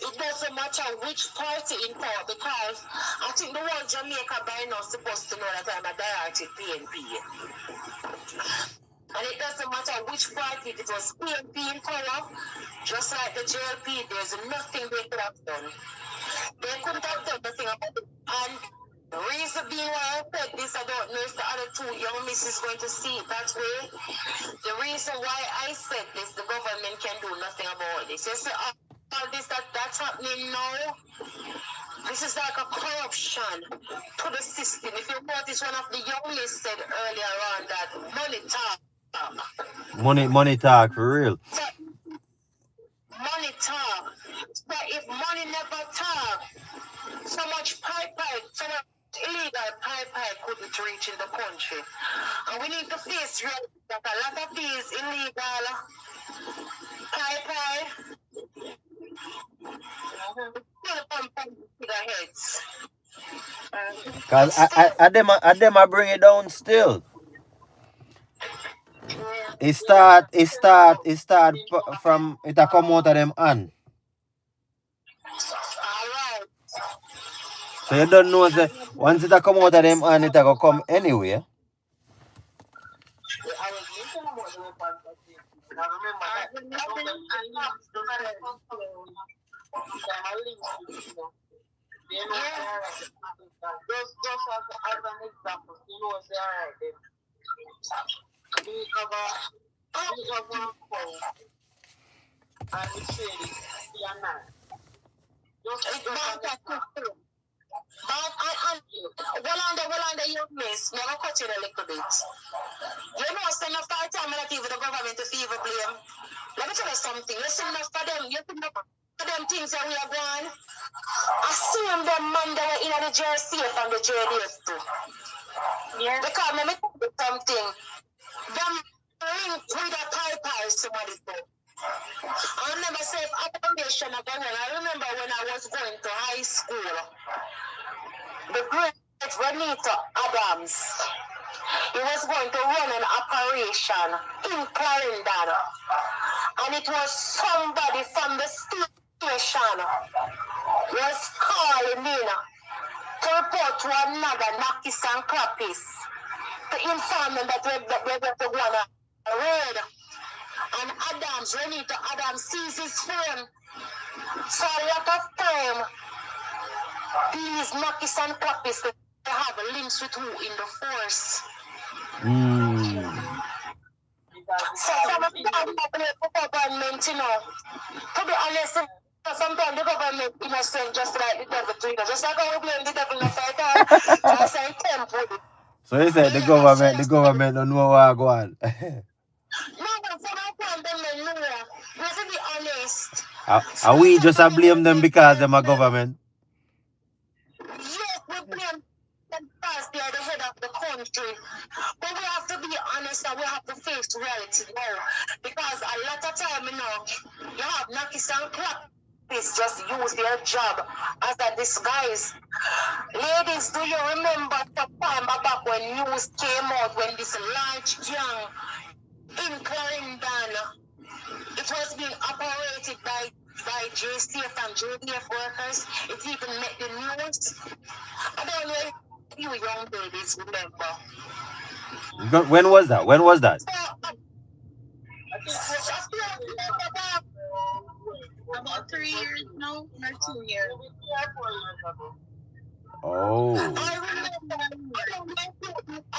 it doesn't matter which party in power, because I think the whole Jamaica by now is supposed to know that I'm a direct PNP. And it doesn't matter which party, if it was PNP in power, just like the JLP, there's nothing they could have done. They couldn't have done nothing about it. And the reason being why I said this, I don't know if the other two young misses going to see it that way. The reason why I said this, the government can do nothing about this. You see, all this that's happening now, this is like a corruption to the system. If you notice, one of the young misses said earlier on that money talk. Money talk for real. So, money talk. But if money never talk, so much so much illegal pipe couldn't reach in the country. And we need to face reality that a lot of these illegal pipe still come from the heads. Cause I them I bring it down still. It start from it a come out of them hand. Alright. So you don't know say once it a come out of them hand, it a go come anywhere. I was listening about the weapons that I remember that. Just as an example, they are right. we have a call, and we say this, we are not. But Wallanda, you miss. Never cut it a little bit. You know, spend enough time not even the government to fever blame. Let me tell you something. You see enough for them. You see enough for them things that we are going. I see them man that were in the jersey and the JDF too. Yeah. Because let me tell you something. Them ring with a pipe or somebody too. I remember saying accommodation again. I remember when I was going to high school. The great Renita Adams, he was going to run an operation in Clarendon, and it was somebody from the station was calling in to report to another Nakis and Clappis to inform them that they were the one I read. And Adams, Renita Adams, sees his phone. So a lot of time, these Nakis and Clappis, they have links with who in the force. So some of the government, you know, to be honest, sometimes the government innocent just like the devil too. Just like how we blame the devil in the fight, I say temple. So you said the government don't know what go on. No, but for my point, them know. Let's be honest. And we just blame them because them a government. Yes, we blame them because they are the head of the country. But we have to be honest and we have to face reality now. Because a lot of time, you know, you have Nakis and Clappis just use their job as a disguise. Ladies, do you remember the time back when news came out when this large gang in Clarendon, it was being operated by JCF and JDF workers? It even made the news. I don't know if you young ladies remember. When was that? About 3 years now, or 2 years. Oh. I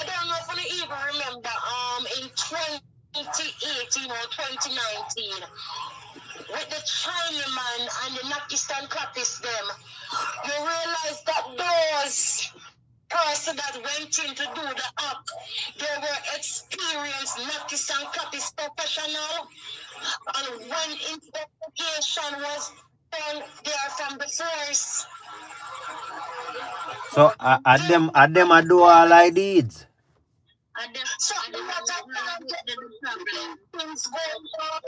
don't know if you even remember in 2018 or 2019 with the Chinaman and the Nakistan Clappis them, you realize that those person that went in to do the act, they were experienced Nakistan Clappis professional, and when investigation was done, they are from the force. So at them I do all I did. So things going on.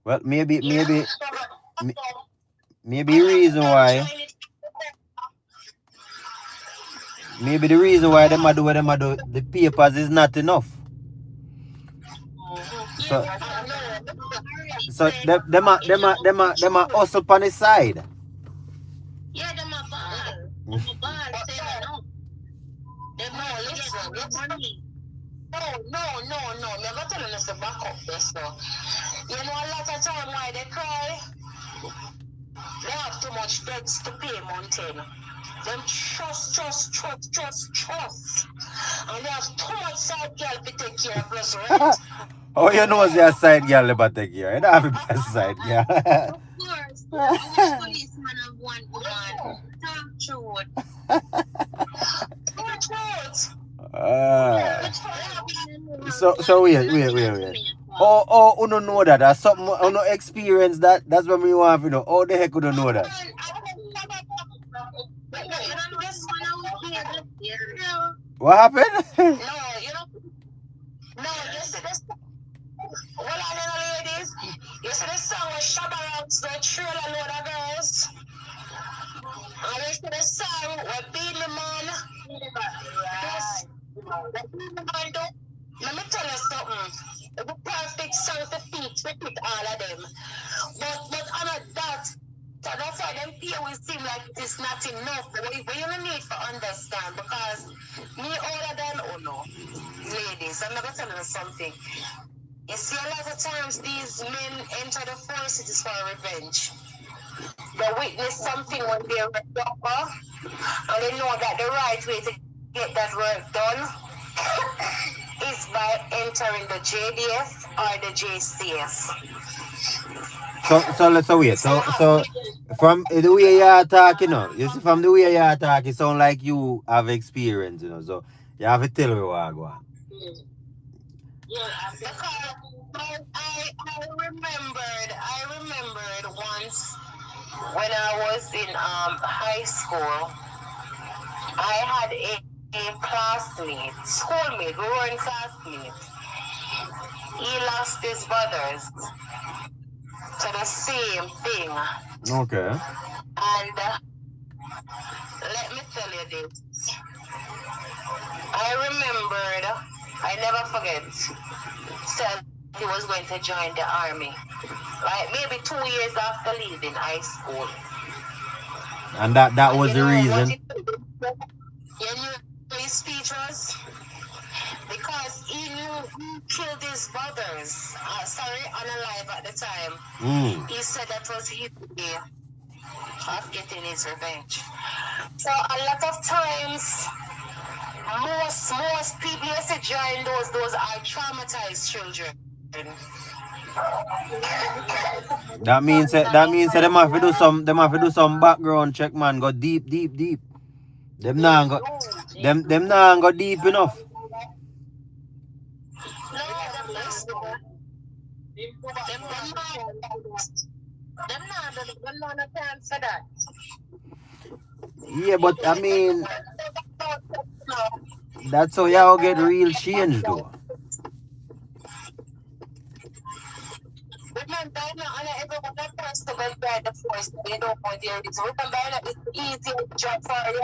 Well, maybe reason why. Maybe the reason why them a do what them a do, the papers is not enough. So them a hustle on the side. Yeah, them a ball. Say no. Them get money. No. Never telling us to back up this now. You know, a lot of time why they cry, they have too much debts to pay mountain. Them trust. And they have too much side girl to take care of plus rent. Oh, you know their side girl about take care. You don't have to be a side girl. Of course. I wish policeman have one woman. Talk truth. So wait. Oh, you don't know that. That's something you don't experience that. That's what we want to know. How the heck you don't know that? What happened? No, you see this. Well, I know, ladies. You see this song with Shabba the trailer load of girls. And you see the song with Beat the Man. Yes. Let me tell you something. It's a perfect song to fit all of them. But on that, so that's why them pay will seem like it's not enough. But you don't need to understand because me all of them, oh no, ladies, I'm never telling you something. You see, a lot of times these men enter the force, it is for revenge. They witness something when they're younger And they know that the right way to get that work done is by entering the JDF or the JCF. So let's wait. So you have So from the way you're talking, you see, from the way you're talking, it sound like you have experience, So you have to tell me what I go on. because I remembered once when I was in high school, I had a classmate, schoolmate, we were in classmates. He lost his brothers to the same thing. Okay. And let me tell you this. I remembered, I never forget, said he was going to join the army. Like maybe 2 years after leaving high school. And that was you the know reason. You knew his speech was? Because he knew who killed his brothers. Unalive at the time. He said that was his way of getting his revenge. So a lot of times, most people who say join those are traumatized children. That means them have to do some background check, man. Go deep. Them nah go deep enough. Them not a time for that. Yeah, but I mean, that's how y'all get real change, though. Remember, everyone that wants to go by the force, they don't want their reason. Remember, it's the easiest job for you.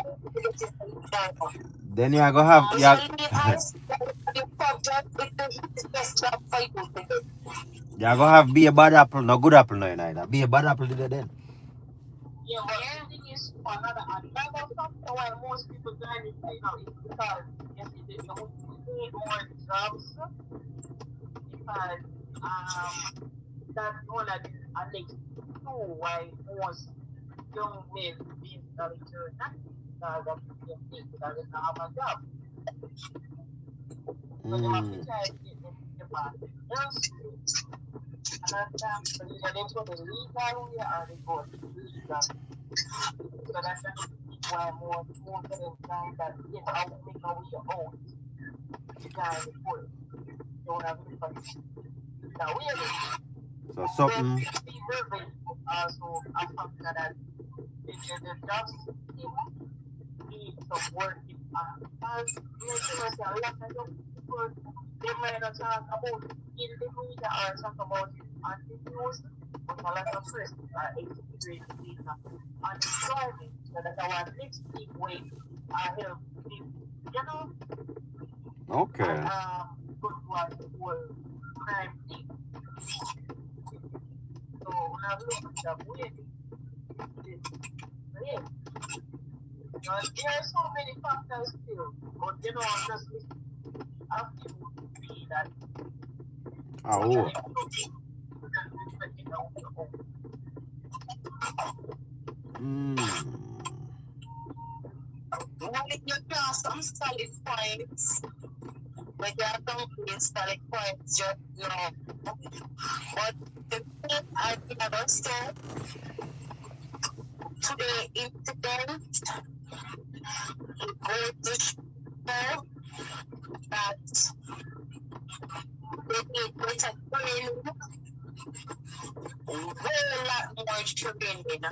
Then you go have the best job for you. You go have be a bad apple, no good apple, no neither. Be a bad apple today then. Yeah, but the thing is, another factor why most people join it right now is because they need more jobs because that's one of the next two why most young men basically turn that because of the thing because they don't have a job. So they have to try to get them to pass it. And that's either they go the legal way or they go illegal. So that's why more of them trying that get out, make a way out to try the force. Don't have anybody. Now we are so something. Also, a factor that the job system needs some work in because a lot of young people they might not talk about it in the media or talk about it on the news, but a lot of persons are experiencing unemployment. So that's our next big way help people, Okay. and go towards the whole crime thing. So when I look at that way, yeah. There are so many factors still, but I'm just asking you to see that. Oh. You got some solid points, but you have some solid points just now. But the thing I never said to the incident is going to show that they need better training, a lot more training.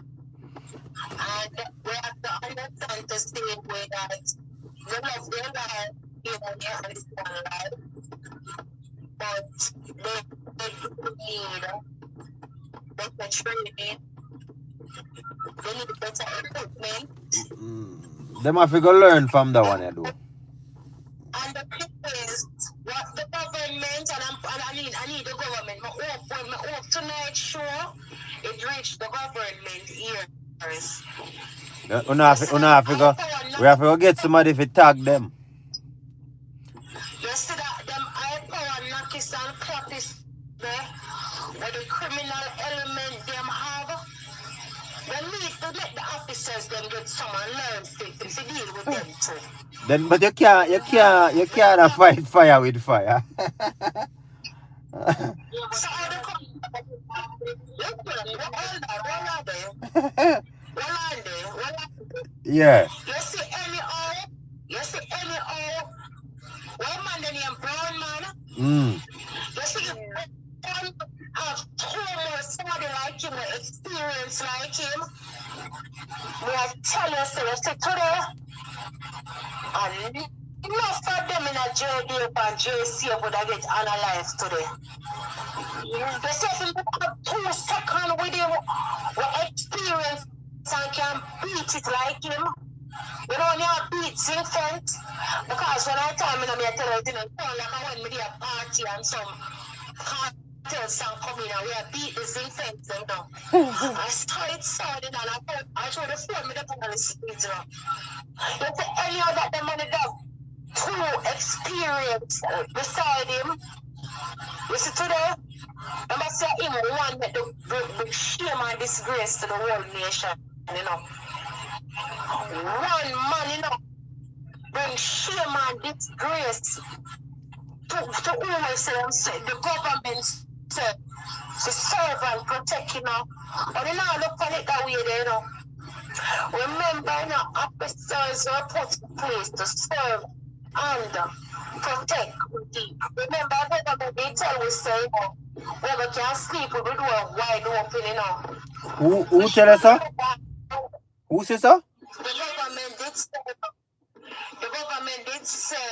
And we have to understand the same way that none of them are in this one life, but they need better training, they need better equipment. Them have to go learn from that one, though. And the thing is, what the government, and I need the government, my hope tonight, sure, it reached the government ears. We have to go get somebody to tag them. You see that them high power knockers and clappers there, where the criminal element them have, they need to make the officers them get someone learn to to deal with them too. Then, but you can't fight fire with fire. So how they come? Look, hold on there. Hold on there. Yeah. You see anyhow, one man the name Brown man. Mm. You see, one have somebody like him with experience like him. May I tell you, so you see today, and enough of them in a JD and JC would have get analyzed today. You see, if you have 2 seconds with him, with experience and can beat it like him. You know, when you beat Zinfant, because when I tell me, I tell you, it didn't sound like when we did a party and some cartel song coming and we have beat the Zinfant, you know. I started sounding and I told the phone, I don't listen to it, you know. You see, any of that, the money that 2 experience beside him. You see, today, remember, say him one that the shame and disgrace to the whole nation, you know. One man, you know, bring shame and disgrace to whom I say the government said to serve and protect, you know. But you know, look at it that way, you know. Remember, you know, officers were put in place to serve and protect. Remember, they tell us, say, you know, when we can't sleep with the door wide open, you know. Who tell us so? Who says so? The government did say, the government did say,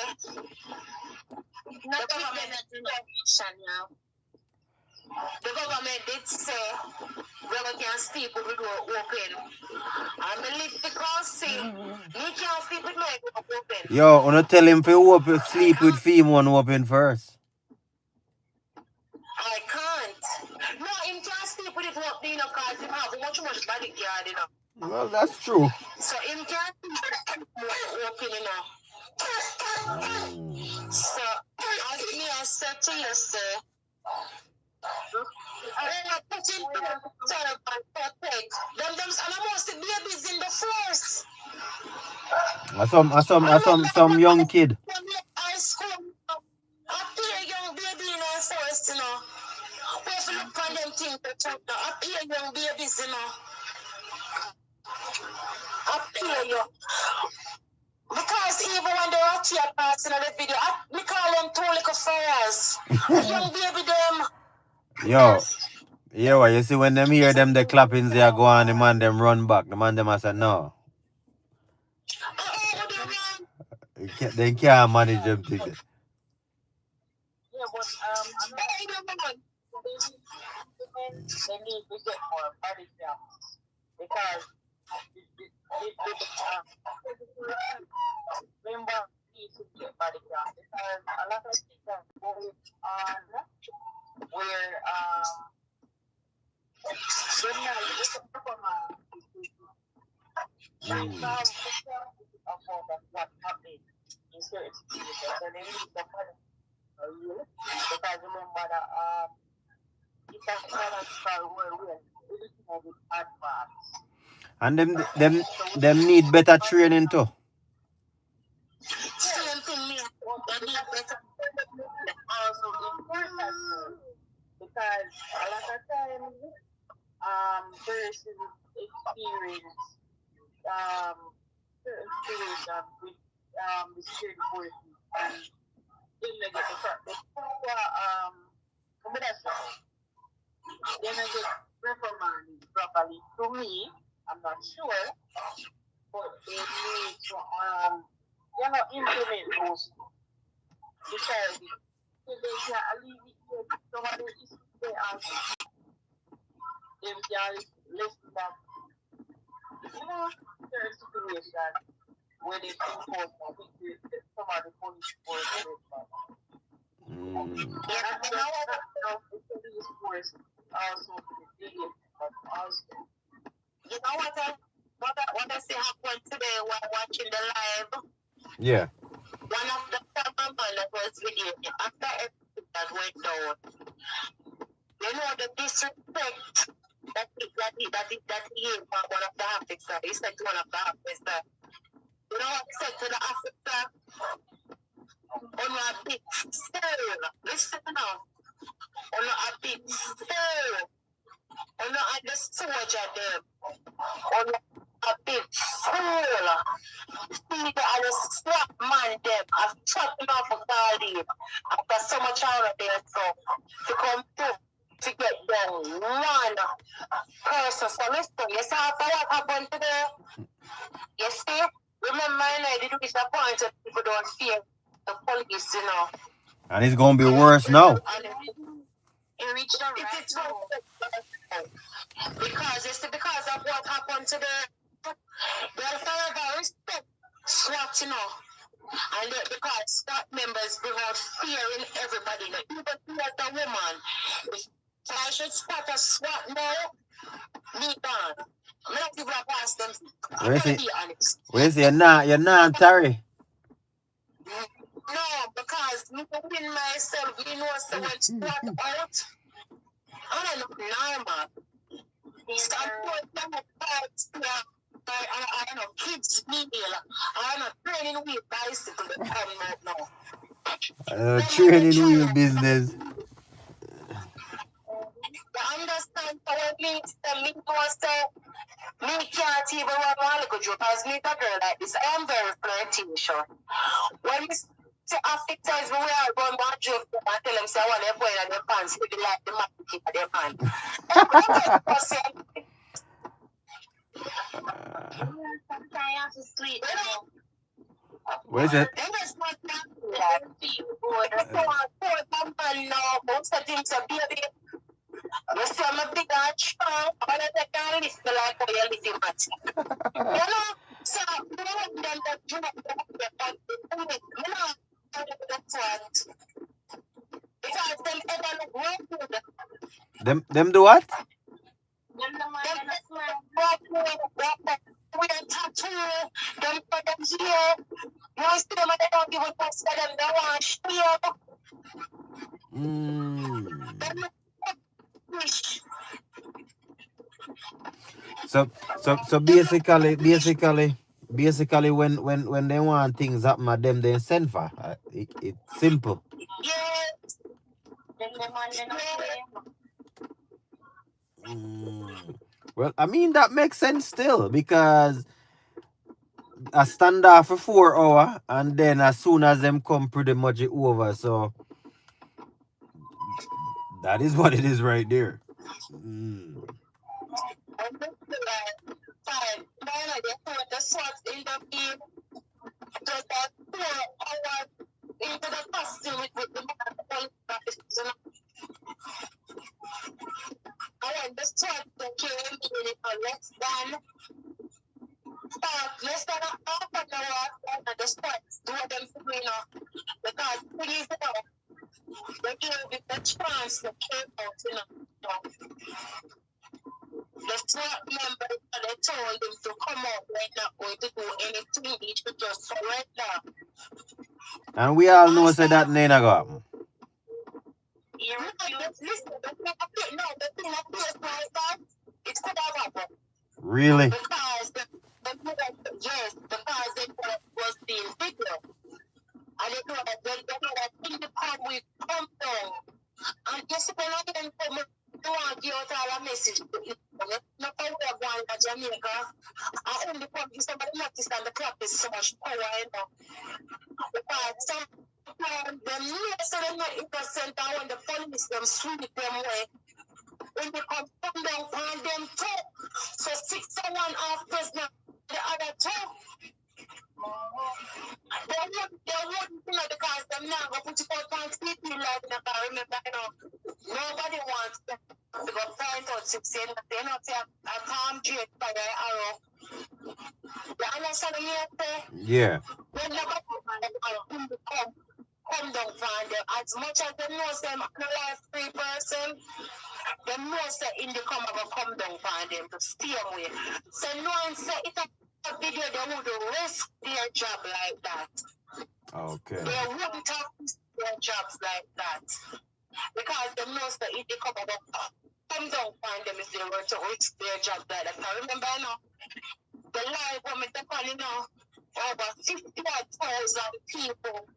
when we can sleep with the door open. I believe because see, you can't sleep with my door open. Yo, wanna tell him to sleep with female open first. I can't. No, him can't sleep with it open, you know, because he have much bodyguard, you know. Well, that's true. So him can't sleep with it open, you know. So, as me I said to you, sir, I'm not putting serve and protect. Them, and I must the babies in the force. Some young kid. High school, I pay young baby in the forest, you know. We have to look on them things to talk now. I pay young babies, you know. I pay you. Because even when they watch your parts in the video, I call them 2 little fires. Young baby them. Yo, you see when them hear them the clappings they go on, the man them run back. The man them I said no. They can't manage them things. Yeah, but they need to get more body cams because remember we should get body cams because a lot of things are going on where they're not looking for of what happened in certain situations, so they need the money because remember that it's a financial world everything is advanced. And them need better training too. Same thing, me. They need better. Also important because a lot of times persons experience certain situations with the security forces and then they get the then I get reprimanded properly. To me, I'm not sure, but they need to implement those because they can alleviate some of the issues they have. They can listen that certain situations where they impose some of the police force. And the police force also the biggest, but also You know what I see happened today while watching the live? Yeah. One of the family that was videoing after everything that went down. You know the disrespect that he gave one of the officers. He said to one of the officers, You know what I said to the officer? On a big fool. Listen now. On a big fool. On a the soldier them. On a big fool. See the other slap man them. I've chopped him off a garden. After so much out of there, so to come through. To get down one person. So listen, you see what happened today? You see? Remember, I did reach the point that people don't fear the police, you know. And it's gonna be worse now. It reached the right It's because it's because of what happened today. They'll forever respect SWAT, you know. And because SWAT members bring out fear in everybody. Like, even fear the woman. If I should spot a SWAT now, me gone. I'm not even past them. I'm Where's gonna it? be honest. Where's you're not Terry? No, because me win myself, you know, so when SWAT out, I don't know normal. So I'm putting them apart. I don't know, kids meal. I don't know, training with bicycle that come out now. Training wheel business. You understand what me was me can't even run one little joke because me a girl like this. I am very flirtatious. When me say Africa is where I run one joke and tell them say I want them boy in their pants, they like the market in their pants. Sometimes I have to sleep. What is it? Then there's not that. Most of the things are baby. You see, I'm a big child, but I can't live the life of your living mat. You know, so one of them that do not that's what. Because them ever look real good. Them do what? Them the man Them in the smile. we are tattoo, them for them here. You see them and they don't give a fuck for them, they want to share. Them fish. So basically when they want things happen at them, they send for. It's simple. Yeah. Them the man in the smile. Well, I mean that makes sense still because a standoff for 4 hours and then as soon as them come pretty much it over. So that is what it is right there. Fine. Then they put the SWAT in the game. Just that 4 hours into the costume with the police officers. And when the SWAT came in less than half an hour and the SWAT do them for me now. Because police they gave it the chance to came out, you know. The SWAT members, they told them to come out. They're not going to do anything. They should just surrender. And we all know say that Nena got. Listen, the thing that plays like that, it could have happened. Really? Because because they was being video. And they know that in the pub we come down. And just when I didn't come, I want to give out all a message. Not how we are going to Jamaica. I only come to somebody notice that the club is so much power, you know. Because sometimes them so they're not innocent, and when the police them sweep them away, when they come down on them too. So 6 to 1 off prisoner, the other two. They wouldn't, you know, because them now go put it out on TV like that. I remember, you know, nobody wants them to go find out 6 years. They not say a calm drink by the arrow. You understand me? Yeah. When nobody come down find them. As much as they know them analyze 3 person, they know say in the come down find them to stay away. So no one say it's a video they would risk their job like that. Okay. They wouldn't have their jobs like that. Because they know that if they come down find them if they were to risk their job like that. I remember, you know, the live woman, you know, over 50,000 people.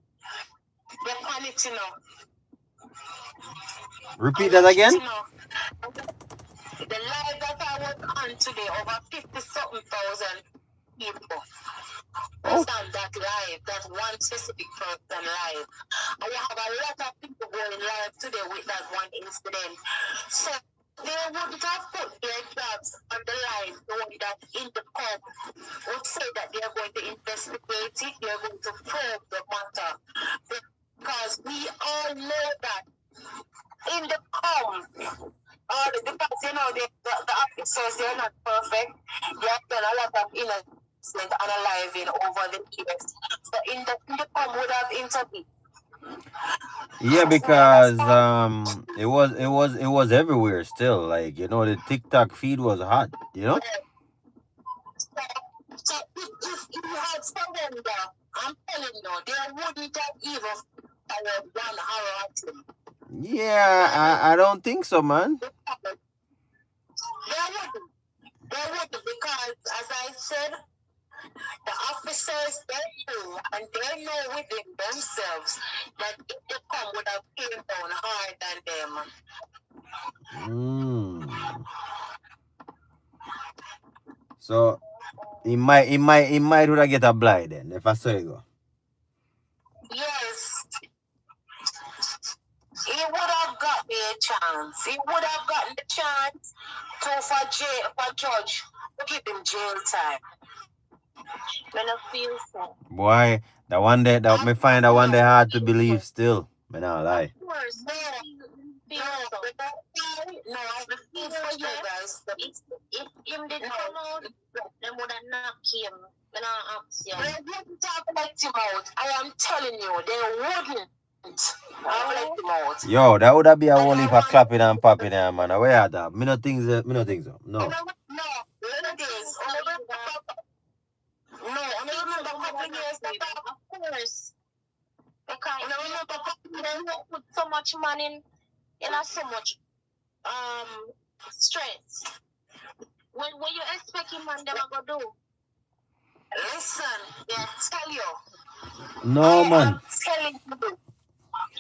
They're panicking now. Repeat that again. The live that I was on today, over 50-something thousand people. Oh. On that live, that one specific person live. And we have a lot of people going live today with that one incident. So they wouldn't have put their jobs on the line knowing that in the court would say that they are going to investigate it, they are going to probe the matter. Because we all know that in the court, because the officers, they're not perfect. They have done a lot of innocent analyzing over the years. So in the would have intervened. Yeah, because it was everywhere still. Like, the TikTok feed was hot, So if you had surrender, I'm telling you, they wouldn't have even followed 1 hour at him. Yeah, I don't think so, man. They wouldn't. They wouldn't, because as I said, the officers, they know, and they know within themselves that if they come would have came down hard on them. So he might would have get a blind then if I say go. Yes. He would have got a chance. He would have gotten the chance for judge to give him jail time. When I feel so. Boy, that one day that me find that one day hard to believe still. Me not lie. Of course, no, I feel for you guys. If him did come out, they would have knocked him. When I ask you. They wouldn't have let him out. I am telling you, they wouldn't. Have let him out. Yo, that would have been a whole heap of clapping and popping there, man. Where are that? Me no think so. No. No, it is. No, I remember a couple years back. Of course. Because they put so much money in so much stress. What you expect him and them to do? Listen, they tell you. No, man. I'm telling you.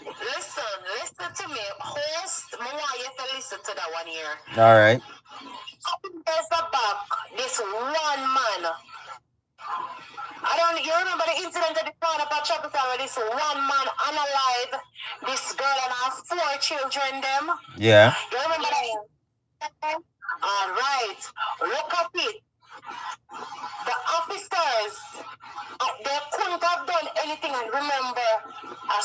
Listen to me. Host, I want you to listen to that one here. All right. There's a back. This one man. You remember the incident at the corner of Tropical where this one man unalive this girl and her 4 children them? Yeah. You remember that? All right. Look at it. The officers, they couldn't have done anything. And remember, a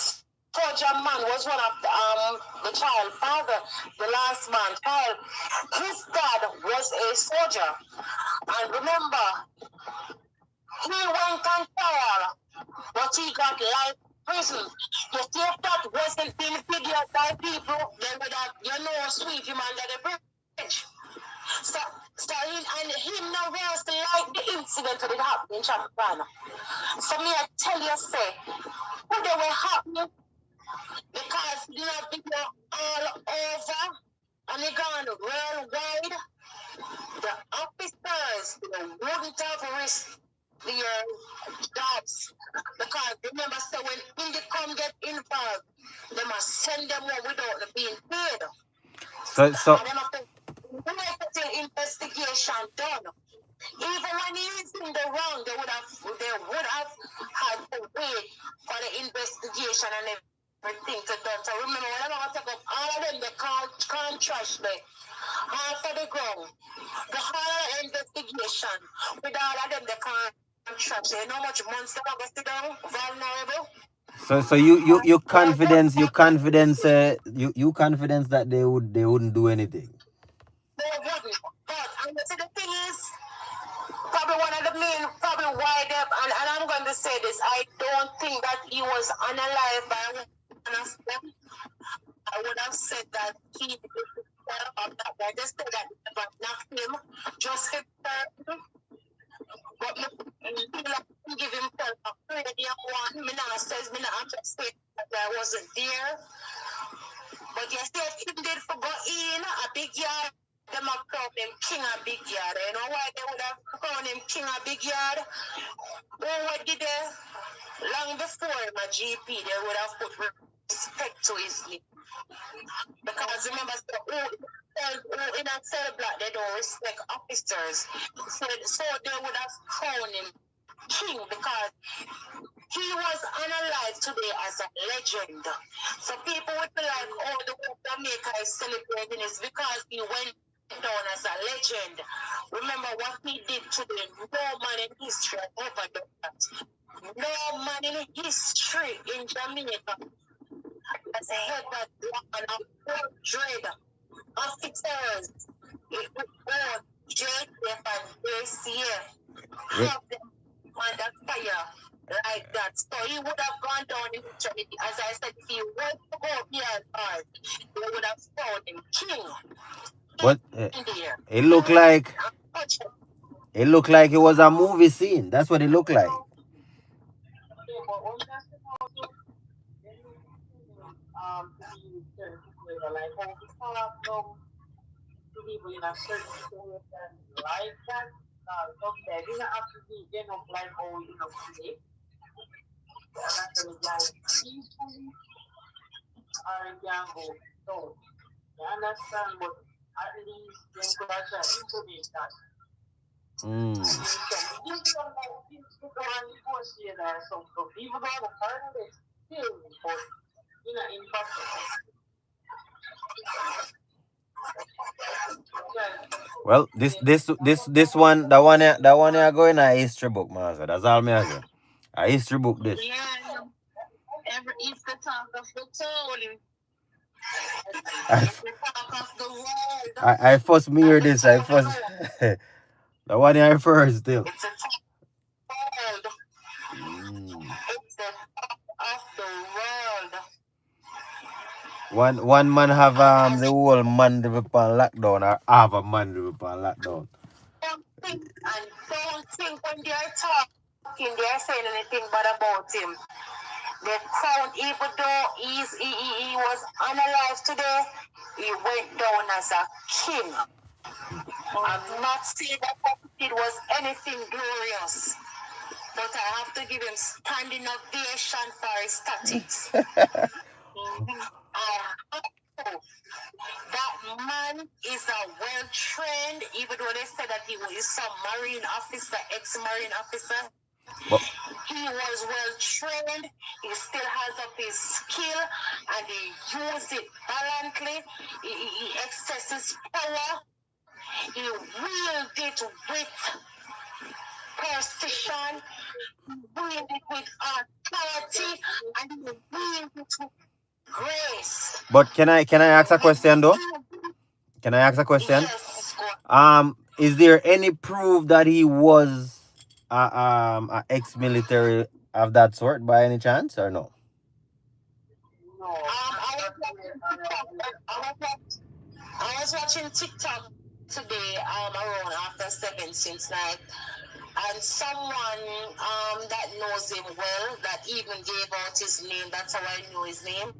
soldier man was one of the child father, the last man child. His dad was a soldier. And remember, he went on trial, but he got life prison. If that wasn't being figured by people, they would have, sweep him under the bridge. So him now was like the incident that happened in Champagne. So me I tell you, say, what they were happening, because they have been all over and they gone worldwide. The officers wouldn't have risked their jobs, because remember, so when Indicom get involved, they must send them home without them being paid. So And they must have investigation done. Even when he is in the wrong, they would have had to wait for the investigation and everything to done. So remember, when I take up all of them, they can't trash me. Half of the ground, the whole investigation, with all of them, they can't trash. You know how much months they are going to sit down, vulnerable. So you confidence you confidence that they wouldn't do anything. They wouldn't. But the thing is, probably one of the main, probably why they, and I'm going to say this, I don't think that he was unalive by one of them. I would have said that he did that. I just said that never knocked him, just hit him. But me give himself a credit one. I'm just saying that I wasn't there. But you said he did for go in a big yard them have crowned him king of big yard. You know why they would have crowned him king of big yard? What did they? Long before him a GP, they would have put respect to his name. Because remember, who in a cell block, they don't respect officers. So they would have crowned him king because he was unalive today as a legend. So people would be like, oh, the work Jamaica is celebrating is because he went down as a legend. Remember what he did today. No man in history ever done that. No man in history in Jamaica has ever done a 100 officers with both JTF and JCF have them under fire like that. So he would have gone down in history. As I said, if he went to go beyond art, they would have found him king. But it looked like it was a movie scene. That's what it looked like. Like how we talk to people in a certain situation like that. Sometimes you don't have to be like how you know today. And actually like peacefully or you can go so you understand, but at least they could actually implement that. Even though the part of it still, but you know, in fact. Well, this one, the one you're going a history book, master. That's all me I say. A history book this. Yeah, every it's the talk of the town. It's the talk of the world. I first me hear this. I first the one I first still. It's a talk of the world. It's the talk of the world. One man have the whole Mandeville upon lockdown or half a Mandeville upon lockdown. Don't think when they're talking, they're saying anything bad about him. The crown, even though he was unalive today, he went down as a king. I'm not saying that what he did was anything glorious, but I have to give him standing ovation for his statics. That man is a well-trained, even though they said that he was some marine officer, ex-marine officer. He was well-trained. He still has up his skill and he uses it valiantly. He accesses power. He wields it with precision. He wields it with authority, and he wields it with grace. But can I ask a question though? Can I ask a question? Yes. Is there any proof that he was a ex-military of that sort by any chance or no? No. I was watching TikTok today around after 7 since night, and someone that knows him well, that even gave out his name, that's how I knew his name,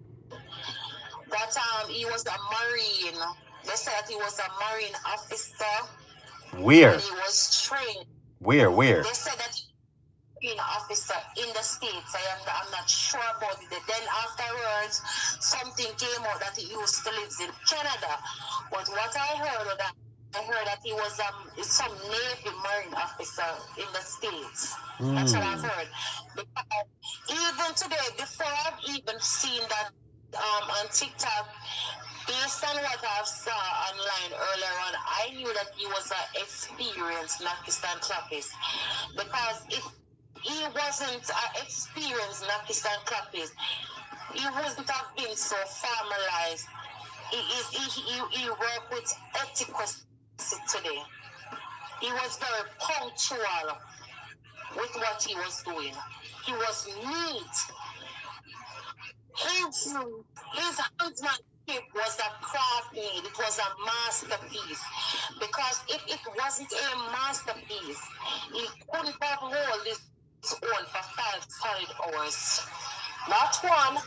that he was a Marine. They said that he was a Marine officer. Where? He was trained. Where? They said that he was an officer in the States. I'm not sure about it. Then afterwards, something came out that he used to live in Canada. But what I heard that he was some Navy Marine officer in the States. That's what I've heard. Because even today, before I've even seen that on TikTok, based on what I saw online earlier on, I knew that he was an experienced Nakistan clappist. Because if he wasn't an experienced Nakistan clappist, he wouldn't have been so formalized. He worked with etiquette today. He was very punctual with what he was doing. He was neat. His handsmanship was a craft made. It was a masterpiece. Because if it wasn't a masterpiece, he couldn't have held his own for 5 solid hours. Not one,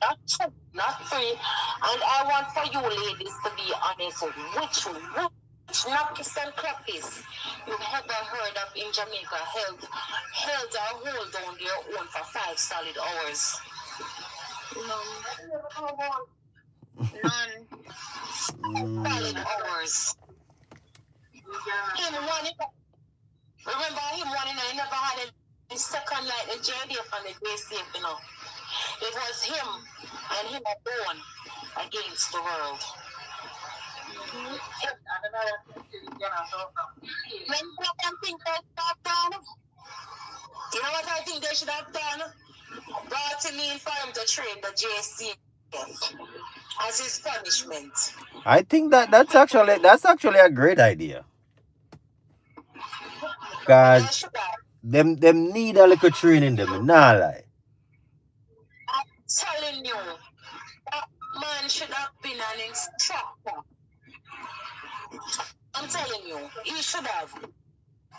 not two, not three. And I want for you ladies to be honest. Which Knockers and clappies you ever heard of in Jamaica held a hold on their own for 5 solid hours. None. Solid hours. Him wanting, remember him wanting, he never had a second like the JDF and the JCF, you know. It was him and him alone against the world. When I think they should have done, you know what I think they should have done? Brought him in for him to train the JCF as his punishment. I think that's actually a great idea. They Cause should have. them need a little training them, nah lie. I'm telling you, that man should have been an instructor. I'm telling you, he should have.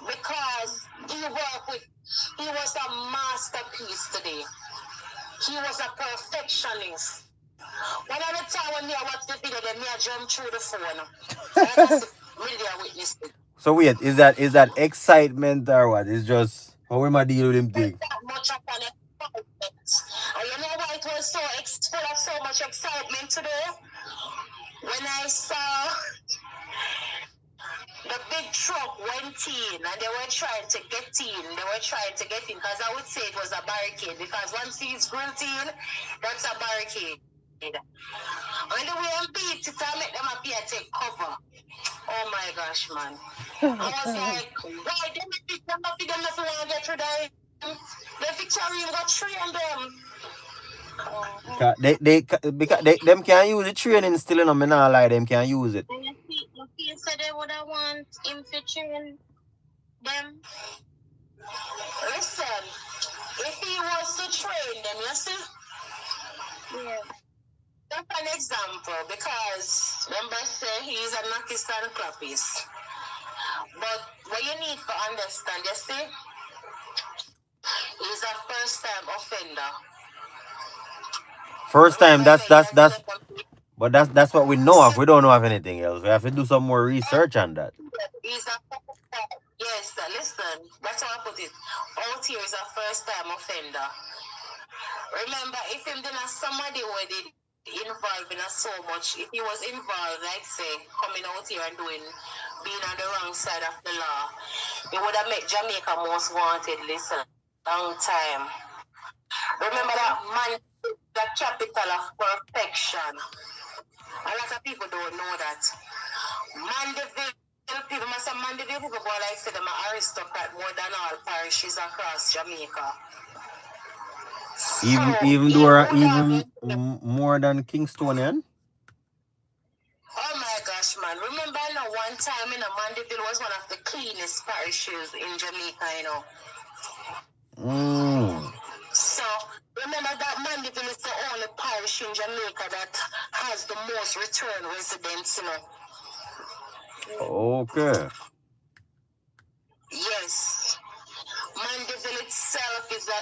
Because he was a masterpiece today. He was a perfectionist. One of the time when I watched the video, then I jumped through the phone. That's really a witness. So wait, is that excitement or what? It's just how am I deal with them thing? That much of an excitement. And you know why it was full of so much excitement today? When I saw the big truck went in and they were trying to get in. Because I would say it was a barricade. Because once he's grilled in, that's a barricade. And the way I beat it, I make them appear take cover. Oh my gosh, man. I was like, why they make them not want to get through that? The Victorian got 3 on them. Because them can't use the training still, you know, me nah lie, them can't use it. And you feel so they would have want him to train them. Listen, if he was to train them, you see? Yeah. That's an example because remember say he's a knockers and clappies. But what you need to understand, you see, he's a first time offender. First time, Remember, but that's what we know of. We don't know of anything else. We have to do some more research on that. he's a first time. Yes, listen, that's how I put it. Out here is a first time offender. Remember, if him didn't have somebody who did involved in so much, if he was involved, like say, coming out here and being on the wrong side of the law, it would have made Jamaica most wanted list a long time. Remember that man, the capital of perfection. A lot of people don't know that. Mandeville people must have Mandeville people, but like say them are aristocrat more than all parishes across Jamaica. Even more than Kingstonian. Oh my gosh, man. Remember now one time, Mandeville was one of the cleanest parishes in Jamaica, So remember that Mandeville is the only parish in Jamaica that has the most return residents, Okay. Yes. Mandeville itself is a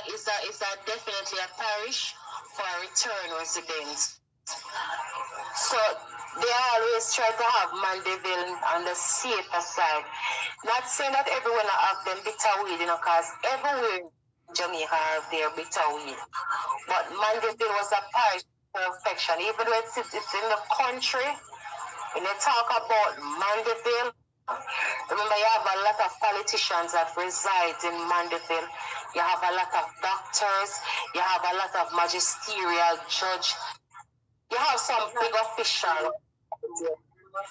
definitely a parish for return residents. So they always try to have Mandeville on the safer side. Not saying that everyone have them bitter weed, because everywhere in Jamaica have their bitter weed. But Mandeville was a parish perfection. Even when it's in the country, when they talk about Mandeville, remember you have a lot of politicians that reside in Mandeville. You have a lot of doctors. You have a lot of magisterial judge. You have some big officials.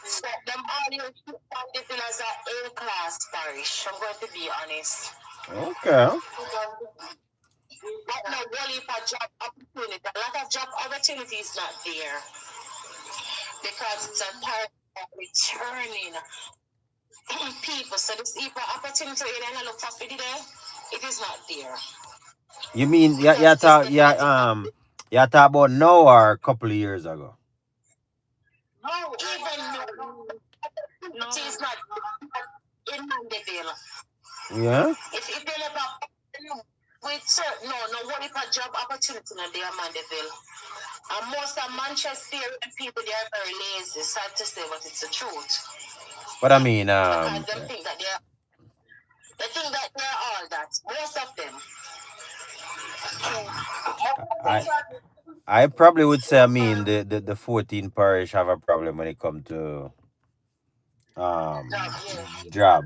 So them all you keep Mandeville as an A-class parish. I'm going to be honest. Okay. But no really for job opportunity. A lot of job opportunities not there. Because it's a parish returning people. So this equal opportunity and look for it there, it is not there. You mean you talk about now or a couple of years ago? No, even no, it is not in Mandeville. Yeah. If they never with certain no what if a job opportunity in there Mandeville. And most of Manchester people they are very lazy, sad to say, but it's the truth. But I mean, because they think that they're all that. Most of them. I I probably would say, I mean, the 14 parish have a problem when it comes to um job.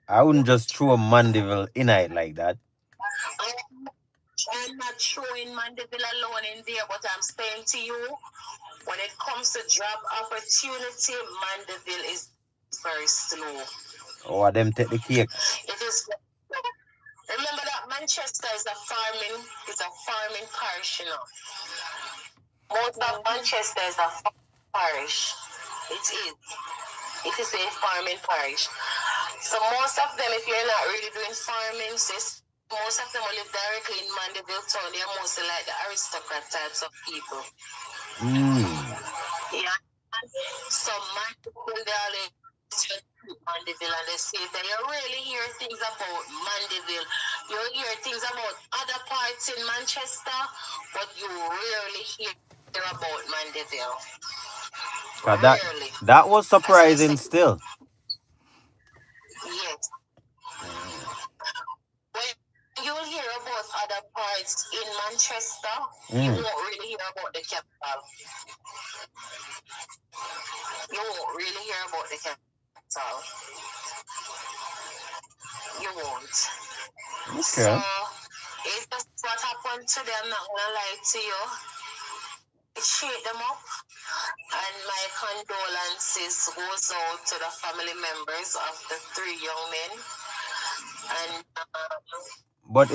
I wouldn't just throw Mandeville in it like that. I'm not throwing Mandeville alone in there, but I'm saying to you, when it comes to job opportunity, Mandeville is very slow. Or them take the cake. It is. Remember that Manchester is a farming parish, you know. Most of Manchester is a parish. It is. It is a farming parish. So most of them, if you're not really doing farming, most of them will live directly in Mandeville town. They're mostly like the aristocrat types of people. Yeah. So Mandeville, they always Mandeville, and they say that you really hear things about Mandeville. You hear things about other parts in Manchester, but you rarely hear about Mandeville. Rarely. That was surprising still. Yes. When you hear about other parts in Manchester, you won't really hear about the capital. You won't really hear about the capital. You won't. Okay. So, it's just what happened to them, I'm not going to lie to you. It shake them up. And my condolences goes out to the family members of the 3 young men. And But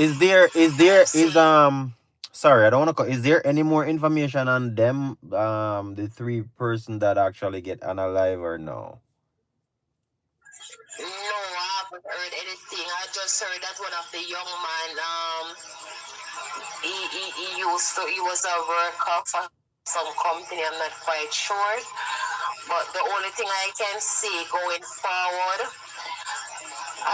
sorry, I don't want to is there any more information on them, the 3 person that actually get unalive or no? no, I haven't heard anything. I just heard that one of the young man, he was a worker for some company, I'm not quite sure. But the only thing I can see going forward,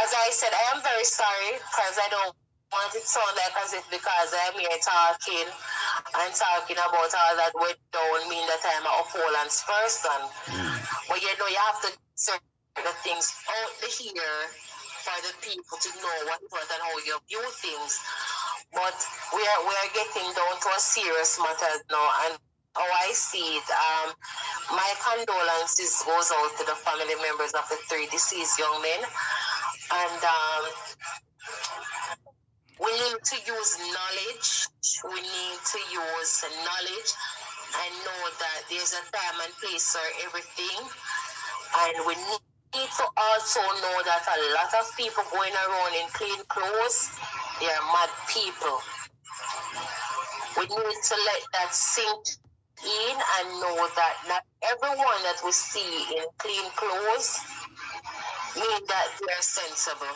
as I said, I am very sorry because I don't want it to sound like as if because I'm here talking about all that went down mean that I'm a upholdings person. But you know, you have to sort the things out here for the people to know what it was and how you view things. But we are getting down to a serious matter now, and how I see it, my condolences goes out to the family members of the 3 deceased young men, and we need to use knowledge. We need to use knowledge and know that there's a time and place for everything, and we need to also know that a lot of people going around in clean clothes, they are mad people. We need to let that sink in and know that not everyone that we see in clean clothes mean that they're sensible.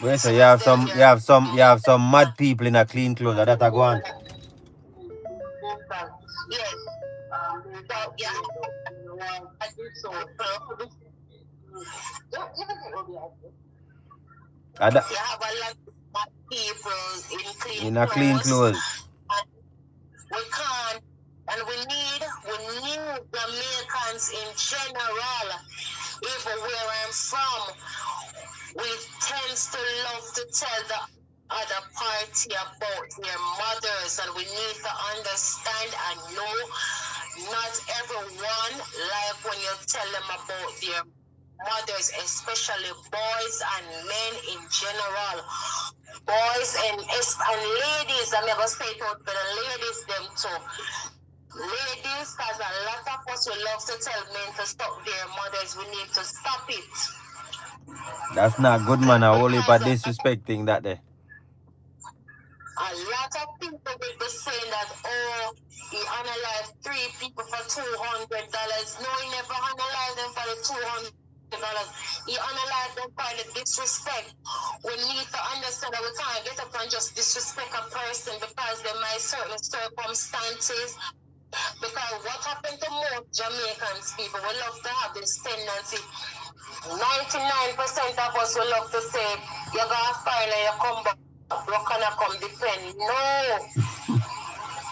Wait, so you have some mad people in a clean clothes that are going. Yes. So yeah. You have a lot of people in clean clothes. We can't, and we need Jamaicans in general, even where I'm from, we tend to love to tell the other party about their mothers, and we need to understand and know not everyone like when you tell them about their mothers, especially boys and men in general. Boys and ladies, I never say it out, but the ladies them too. Ladies, because a lot of us will love to tell men to stop their mothers. We need to stop it. That's not good, man. I only by disrespecting that day. A lot of people will be saying that, oh, he analyzed 3 people for $200. No, he never analyzed them for the $200. He analyzed them for the disrespect. We need to understand that we can't get up and just disrespect a person because there might certain circumstances. Because what happened to most Jamaicans people, we love to have this tendency. 99% of us will love to say, you're going to find and you come back, you're going to come depend. No.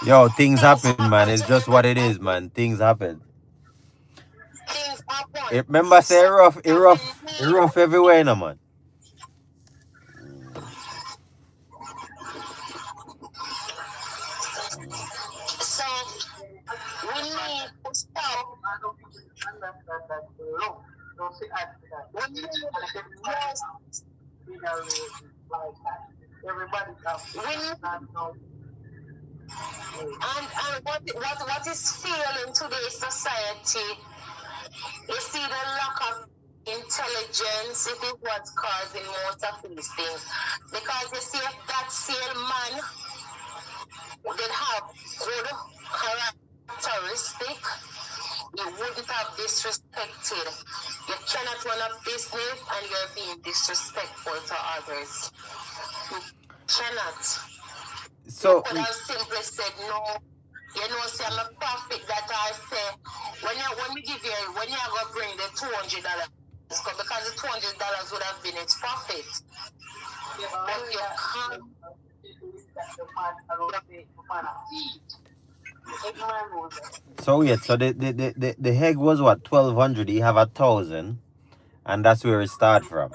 Yo, things happen, man. It's just what it is, man. Things happen. Things happen. Remember, say it rough everywhere, no man. So we need to stop. I don't think you understand that look. Don't say add to that. We need Yes. Like that. Everybody comes. we need and what is failing today's society is see the lack of intelligence. It is what's causing most of these things. Because you see, if that same man would have good characteristic, you wouldn't have disrespected. You cannot run a business and you're being disrespectful to others. You cannot. So You could have simply said no. You know, see, I'm a profit that I say when we give you when you're gonna bring the $200 because the $200 would have been its profit. But you can't. so wait, so the egg was what 1,200. You have 1,000, and that's where it start from.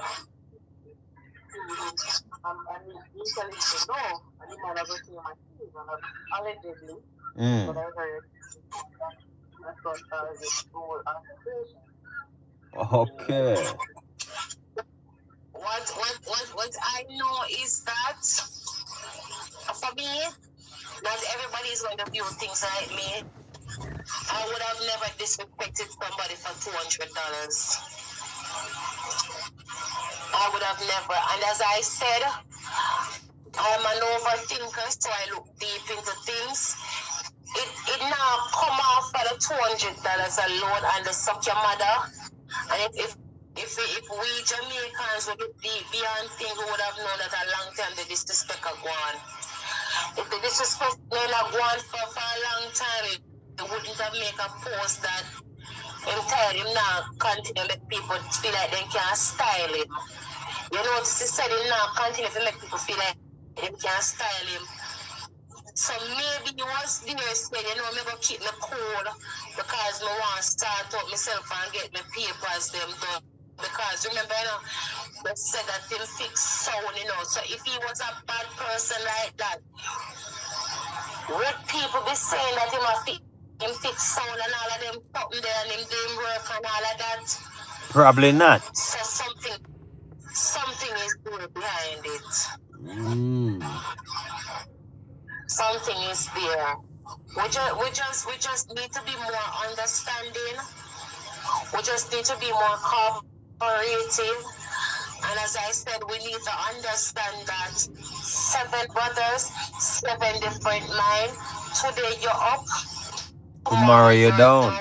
Mm. Okay. What I know is that for me, not everybody is going to view things like me. I would have never disrespected somebody for $200. I would have never. And as I said, I'm an overthinker, so I look deep into things. It now come off for the $200 alone and the suck your mother. And if we Jamaicans would look deep beyond things, we would have known that a long time the disrespect are gone. If the disrespect may not go on for a long time, it wouldn't have made a post that him tired him now continue to make people feel like they can't style him. You notice he said him now continue to make people feel like they can't style him. So maybe he was there saying, you know, I'm going to keep me cool because I want to start up myself and get my papers them done. Because remember, you know, they said that him fix sound, you know. So if he was a bad person like that, would people be saying that him fix sound and all of them something there and him doing work and all of that? Probably not. So something is there behind it. Something is there. We just need to be more understanding. We just need to be more cooperative. And as I said, we need to understand that 7 brothers, 7 different minds. Today you're up, Tomorrow you're down.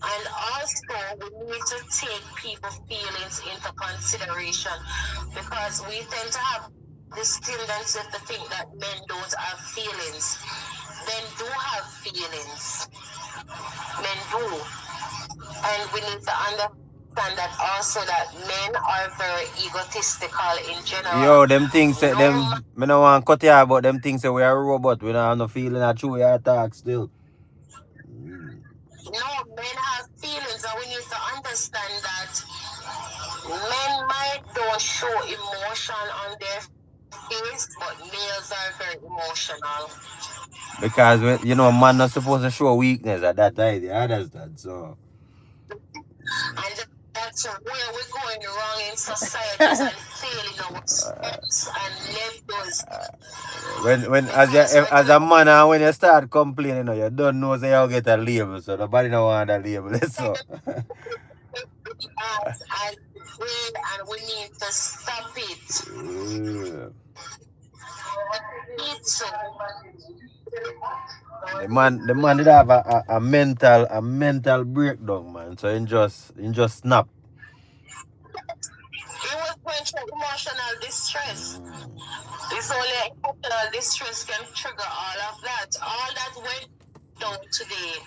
And also, we need to take people's feelings into consideration because we tend to have this tendency to think that men don't have feelings. Men do have feelings. Men do. And we need to understand that also that men are very egotistical in general. Yo, them things that them, me no want cut ya, but them things that we are a robot. We don't have no feeling that true we are talk still. No, men have feelings, and we need to understand that men might don't show emotion on their face, but males are very emotional. Because you know, man not supposed to show weakness at that time. You understand? So. And that's where we're going wrong in societies and failing our steps and levels. When as a man and when you start complaining, you know, you don't know say you get a label, so nobody don't want that label. So. And we need to stop it. The man did have a mental breakdown, man. So he just snap. He was going through emotional distress. It's only emotional distress can trigger all of that. All that went down today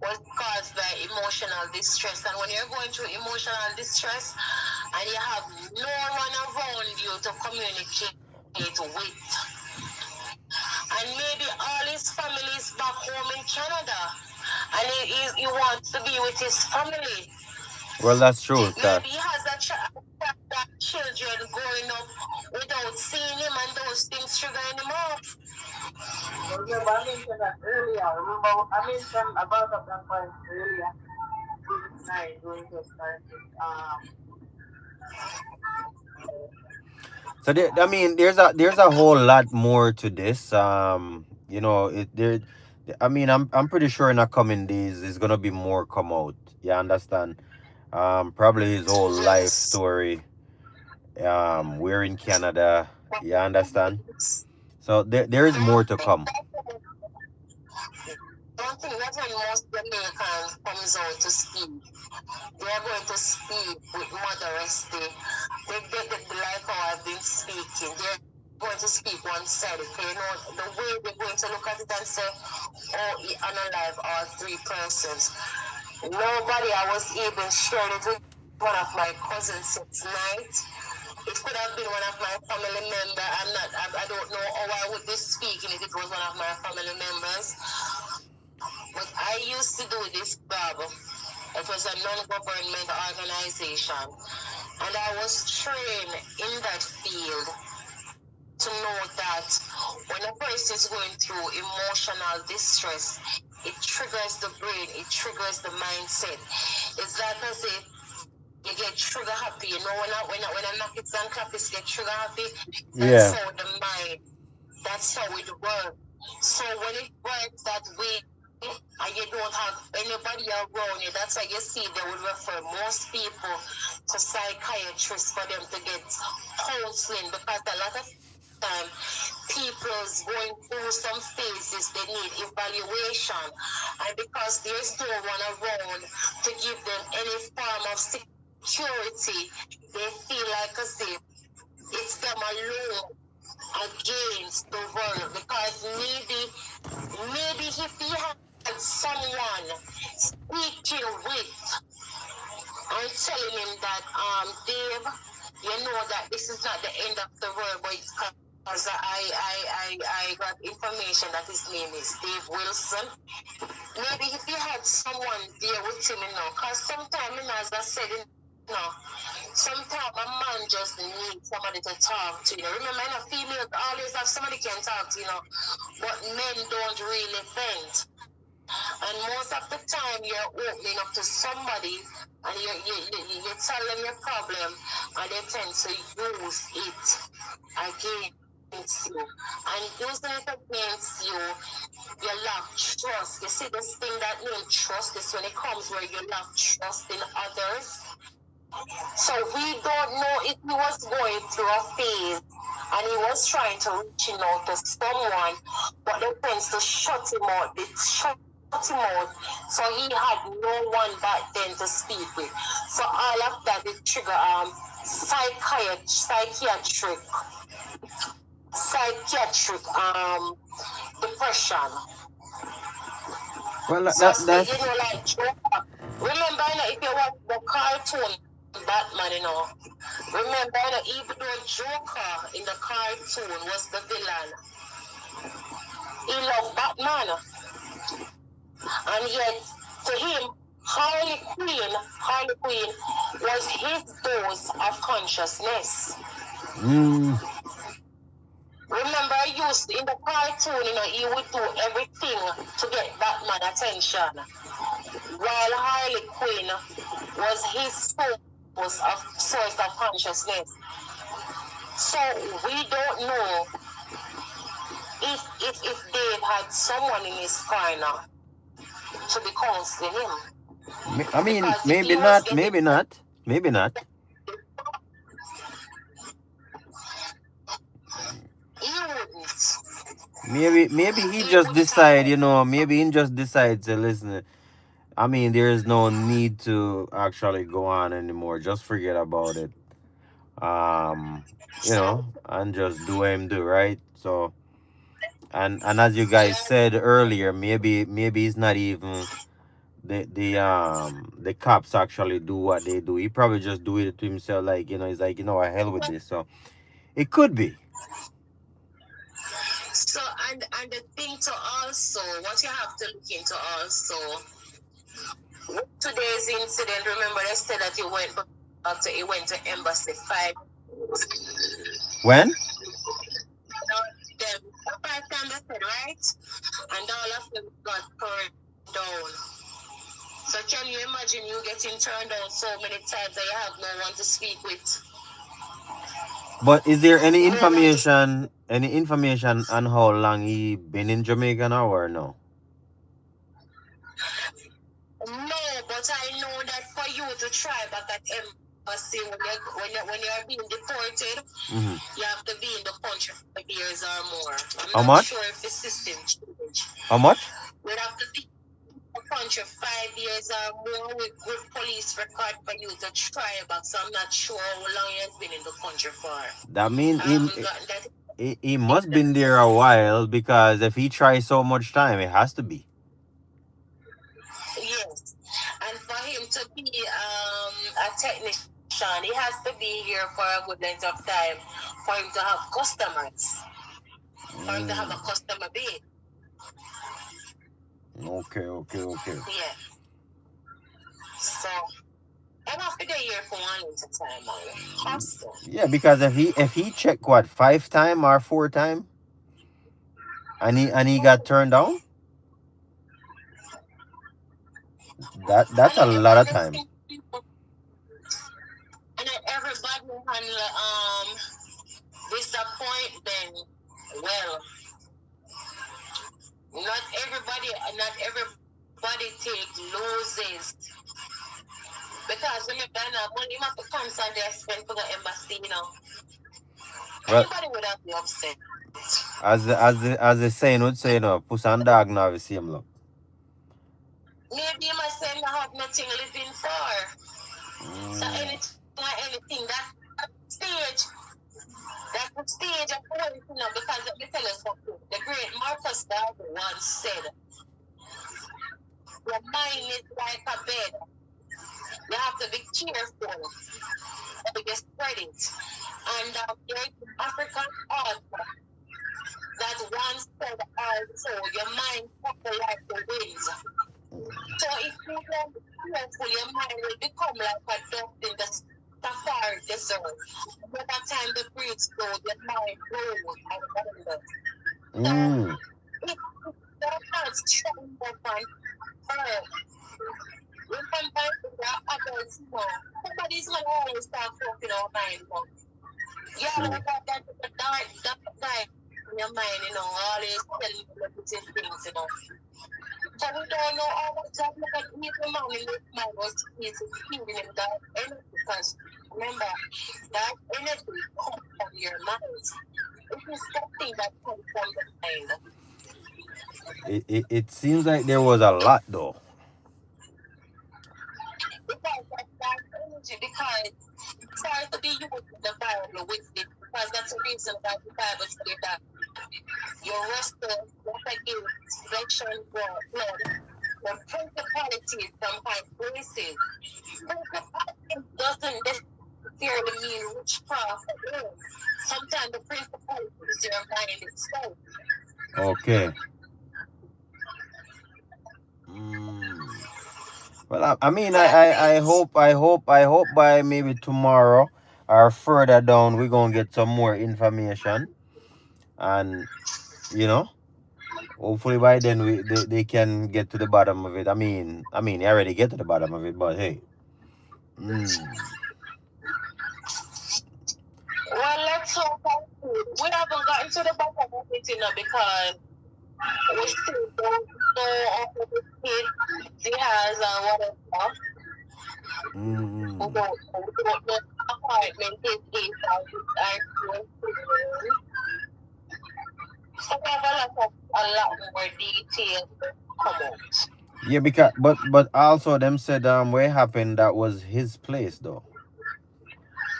was caused by emotional distress. And when you're going through emotional distress and you have no one around you to communicate with, and maybe all his family is back home in Canada, and he wants to be with his family. Well, that's true. Maybe he has that children growing up without seeing him, and those things triggering him off. Remember, I mentioned that earlier. Remember, I mentioned about that point earlier. Tonight, going to start with, So I mean, there's a whole lot more to this. I mean, I'm pretty sure in the coming days there's gonna be more come out. You understand? Probably his whole life Yes. story. We're in Canada. You understand? So there is more to come. Don't think that's when most Jamaicans comes out to speak. They are going to speak with modesty. Like how I've been speaking. They're going to speak one-sided. You know, the way they're going to look at it and say, oh, he unalive all three persons. Nobody, I was even sharing it with one of my cousins since night. It could have been one of my family members. I don't know how I would be speaking if it was one of my family members. But I used to do this job. It was a non-government organization. And I was trained in that field to know that when a person is going through emotional distress, it triggers the brain, it triggers the mindset. It's like as if you get trigger happy. You know, when I knock it and clap, it get trigger happy. That's Yeah. how the mind, that's how it works. So when it works that way, and you don't have anybody around you, that's why you see they would refer most people to psychiatrists for them to get counseling, because a lot of time people's going through some phases, they need evaluation, and because there's no one around to give them any form of security, they feel like as if it's them alone against the world, because maybe if he had someone speaking with and telling him that Dave, you know that this is not the end of the world, but it's because I got information that his name is Dave Wilson. Maybe if he had someone there with him, you know, because sometimes, you know, as I said, you know, sometimes a man just needs somebody to talk to, you know. Remember, you know, females always have somebody can talk to, you know, but men don't really vent. And most of the time, you're opening up to somebody and you tell them your problem, and they tend to use it against you. And using it against you, you lack trust. You see, this thing that named trust is when it comes where you lack trust in others. So we don't know if he was going through a phase and he was trying to reach out to someone, but they tends to shut him out. They shut him out. So he had no one back then to speak with. So all of that is trigger psychiatric depression. Well, So you that's know, like Joker. Remember, you know, if you watch the cartoon Batman, you know, remember, you know, even though Joker in the cartoon was the villain, he loved Batman, and yet to him, Harley Quinn was his dose of consciousness. mm, Remember, I used in the cartoon, you know, he would do everything to get Batman attention, while Harley Quinn was his source of consciousness. So we don't know if Dave had someone in his corner to be counseling him. I mean, Because if he maybe was not, getting maybe not, maybe not. he wouldn't. Maybe he He just wouldn't have decide, you know, maybe he just decides to listen. I mean, there is no need to actually go on anymore. Just forget about it. Um, so and just do what him do, right? So, and as you guys yeah. said earlier, maybe it's not even the cops actually do what they do. He probably just do it to himself, like, he's like, I hell with this. So it could be. So and the thing to also what you have to look into also, Today's incident, remember they said that he went to embassy 5. When? Them 5 times they said, right? And all of them got turned down. So can you imagine you getting turned down so many times that you have no one to speak with? But is there No one to any information on how long he been in Jamaica now or no? No, but I know that for you to try back at embassy when you're being deported, Mm-hmm. you have to be in the country for 5 years or more. I'm How not much? sure if the system changed. How much? We'd have to be in the country 5 years or more with good police record for you to try back. So I'm not sure how long he has been in the country for. That mean I haven't gotten that. he must been there a while, because if he tries so much time, it has to be. Yes. And for him to be a technician, he has to be here for a good length of time for him to have customers, for him to have a customer base. Okay. Yeah. So, and after the year for one length of time, man. Has to. Yeah, because if he checked what 5 time or 4 time, and he got turned down, that's a And lot of time. everybody handle disappointment well. Not everybody take losses. Because remember now, money you have to constantly spend for the embassy, you know. Well, Anybody would have been upset. as the saying would say, puss and dog now the same look. Maybe you must say you have nothing living for. So anything, that's the stage of life, you know, because let me tell you something. The great Marcus Garvey once said, your mind is like a bed. You have to be careful of you spread it. And there's an African author that once said also, your mind travel like the winds. So if you don't be careful, your mind will become like a dust in the safari desert. By the time the breeze goes, your mind grows and wanders. So if your heart strong up and firm, remember that adults, you know, somebody's going to always start talking our mind. You know. Yeah, True. that's the dark in your mind, you know, always telling you negative things, you know. So we don't know how much of like even man in this man was feeding him that energy, because remember that energy comes from your mind. It is something that comes from the mind. It seems like there was a lot though. Because that energy, because sorry to be used in the Bible with it, because that's the reason why the Bible says that your wrestle not against flesh and blood, your principalities from high places. Principalities doesn't necessarily mean witchcraft alone. Sometimes the principalities is your mind itself. Okay. Well, I mean, I hope by maybe tomorrow or further down we're gonna get some more information, and you know, hopefully by then they can get to the bottom of it. They already get to the bottom of it, but hey. Well, let's hope that we haven't gotten to the bottom of it, you know, because we still don't know of the kid he has whatever. We don't know the apartment his are so we have a lot more details to come out. Yeah, because but also them said what happened, that was his place though.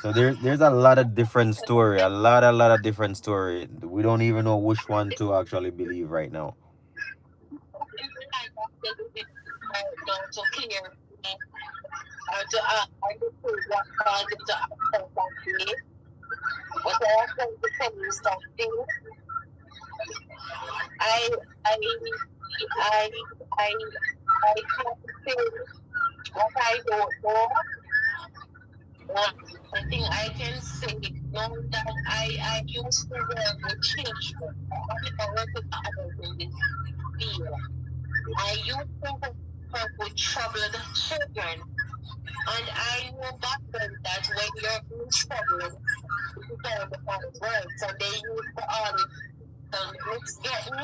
So there's a lot of different story, a lot of different story. We don't even know which one to actually believe right now. To clear to understand what caused it to happen that way. But I also to tell you something. I I I I I can't say What I don't know, what the thing I can say now that I used to work with children. I never work with adults in this field. I used to work with troubled children. And I know back then that when you're in trouble, you tell the bad words. So they use the all it's getting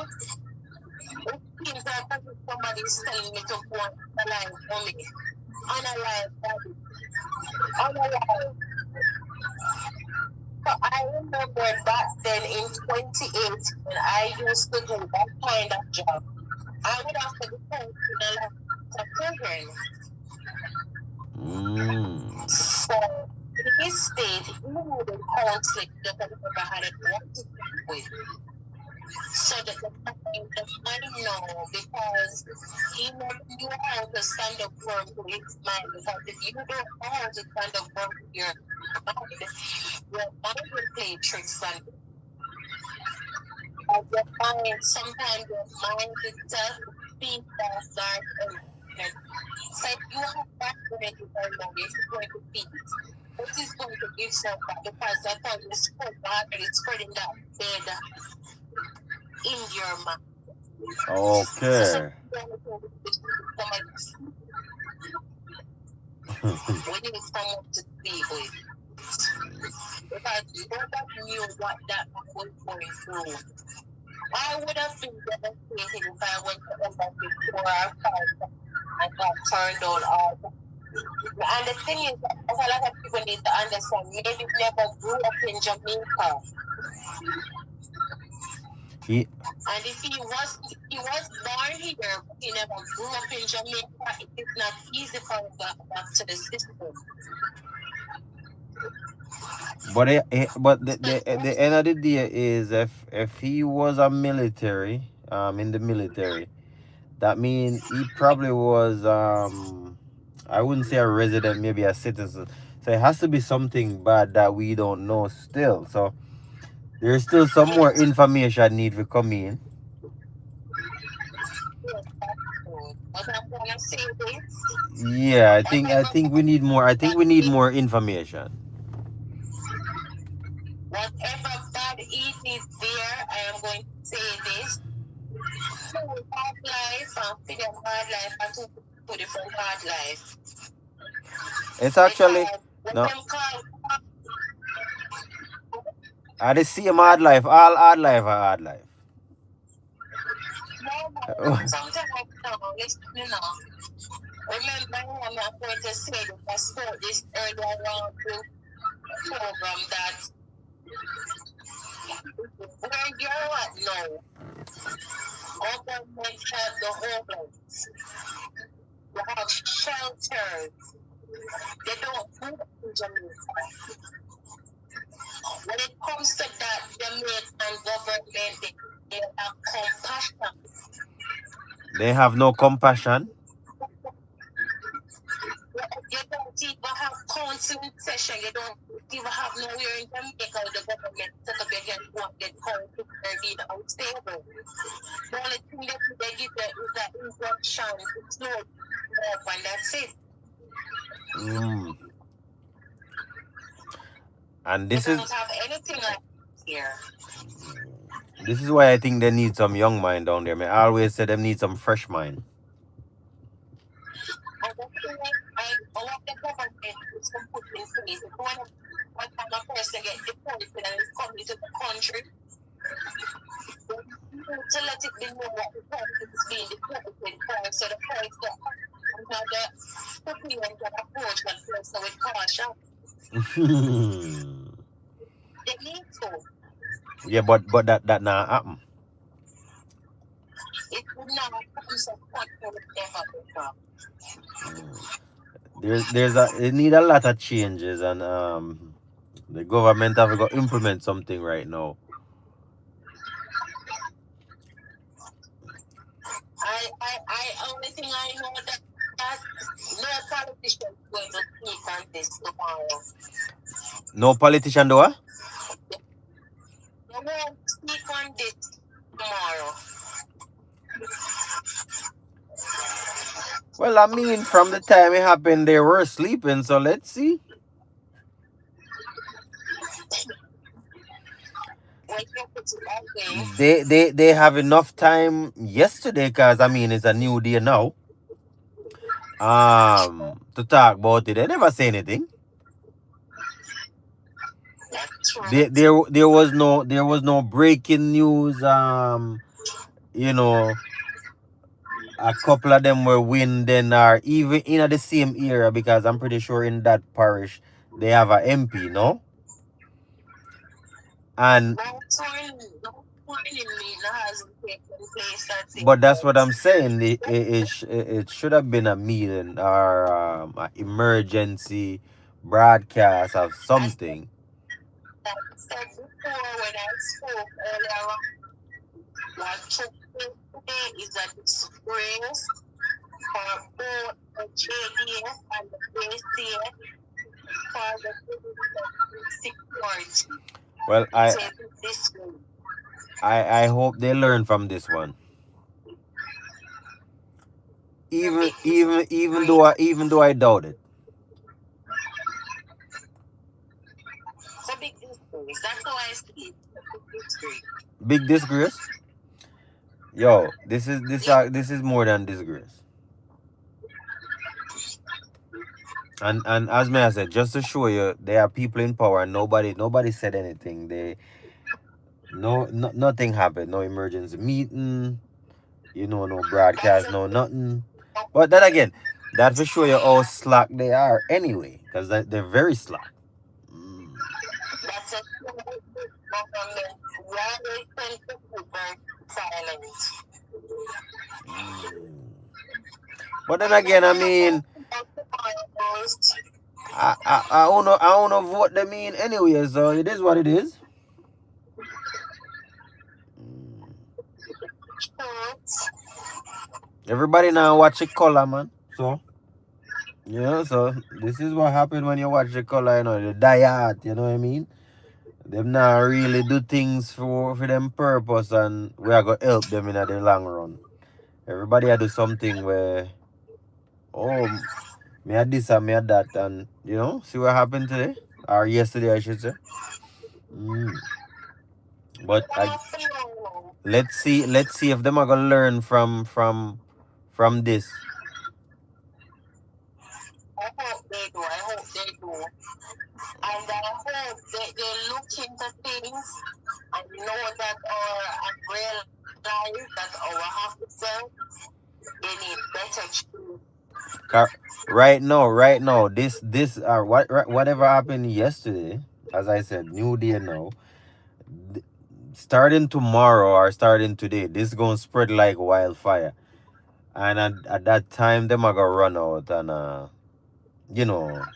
it seems like as if somebody is telling me to go on the line for me. Analyze that. Analyze. So I remember back then in 2018 when I used to do that kind of job. I would have to be counseling a lot of children. So in his state, he needed counseling that I never had it what to do with. So that the mind know because he never knew how to stand up firm to his mind. Because if you don't know how to stand up firm to your mind will play tricks on you. And your mind, sometimes your mind itself feeds that dark and so if you have that energy very long, it's going to feed. This is going to give something because that's how you spread that and it's spreading that bed in your mind. Okay. We need someone to speak with. Because nobody knew what that was going through. I would have been devastated if I went to embassy 4 or 5 and got turned on all the. And the thing is, as a lot of people need to understand, maybe never grew up in Jamaica. And if he was born here, but he never grew up in Jamaica, it is not easy for him to go back to the system. But the end of the day is if he was a military, in the military, that means he probably was I wouldn't say a resident, maybe a citizen. So it has to be something bad that we don't know still. So there's still some more information need to come in. But I'm gonna say this. Yeah, I think we need more. I think we need more information. Whatever bad it is there, I am going to say this. Hard life and freedom hard life are two different hard life. It's actually Because when no. them call I the same hard life. All hard life are hard life. sometimes listen, remember I'm not going to say that I spoke this earlier on to program that where you're at now, government have the homeless. You have shelters. They don't do it in Jamaica. When it comes to that, Jamaican government, they have compassion. They have no compassion. You don't even have counseling session. You don't even have nowhere in Jamaica where the government set up again what they call to be unstable. The only thing that they give you is that instruction to slow up and that's it. And They this don't is have anything like here. this is why I think they need some young mind down there. I always say them need some fresh mind. And the thing is, what the government is to put in place, if one time a person get deported and is coming to the country, to let it be known what the person is being deported for, so the person another opinion can approach that person with caution. They need to. Yeah, but that not happen. It would not happen so quick when it never become. It need a lot of changes, and the government have got to implement something right now. Only thing I know that no politician is going to speak on this tomorrow. No politician do what? They won't speak on this tomorrow. Well, I mean, from the time it happened, they were sleeping. So let's see. When you put it that way, They have enough time yesterday, cause I mean it's a new day now. To talk about it. They never say anything. that's true. There was no breaking news. You know, a couple of them were winding or even in the same area because I'm pretty sure in that parish they have a MP, no? And No hasn't taken place at this but that's what point. I'm saying. It should have been a meeting or a emergency broadcast of As something. I said before when I spoke earlier on, what took place today is a disgrace for both the JDF and the JCF for the security. Well, It's I a disgrace. I I hope they learn from this one. A Even big even even though disgrace. I doubt it. It's a big disgrace. That's how I see it. It's a big disgrace. Big disgrace. Yo, Yeah, this is more than disgrace. And as me I said, just to show you, there are people in power and nobody said anything. Nothing happened. No emergency meeting. No that's broadcast, a no nothing. But then again, that for sure you how slack they are anyway, because they're very slack. Mm. that's a government. Why they tend to keep silent? Mm. But then again, I I don't know mean, about the Bibles. I don't know what they mean anyway. So it is what it is. Mm. Truth. Everybody now watch a color, man. So this is what happened when you watch the color. The die hard. You know what I mean? Them now really do things for them purpose, and we are gonna help them in the long run. Everybody had do something where, oh, me had this and me had that, and see what happened today or yesterday, I should say. Mm. But One of the know. let's see if them are gonna learn from this. I hope they do. I hope they do. And I hope they look into things and know that and realize that our officers they need better training. Right now, this whatever happened yesterday, as I said, new day now. th- Starting tomorrow or starting today, this is gonna spread like wildfire. And at that time, them are gonna run out and you know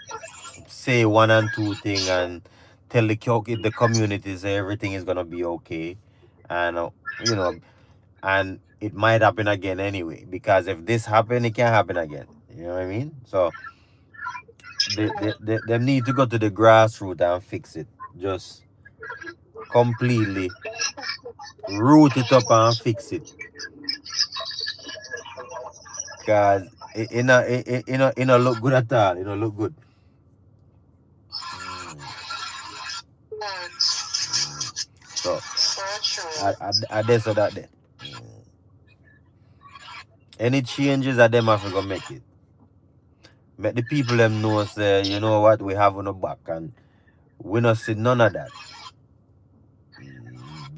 say one and two thing and tell the community say everything is gonna be okay, and you know, and it might happen again anyway because if this happen, it can happen again. You know what I mean? So they need to go to the grassroots and fix it. Just completely root it up and fix it. Cause it look good at all. It don't look good. Mm, Good. mm. So So true. I this or that there. Mm. Any changes that them have to go make it. Make the people them know say, you know what, we have on the back and we not see none of that.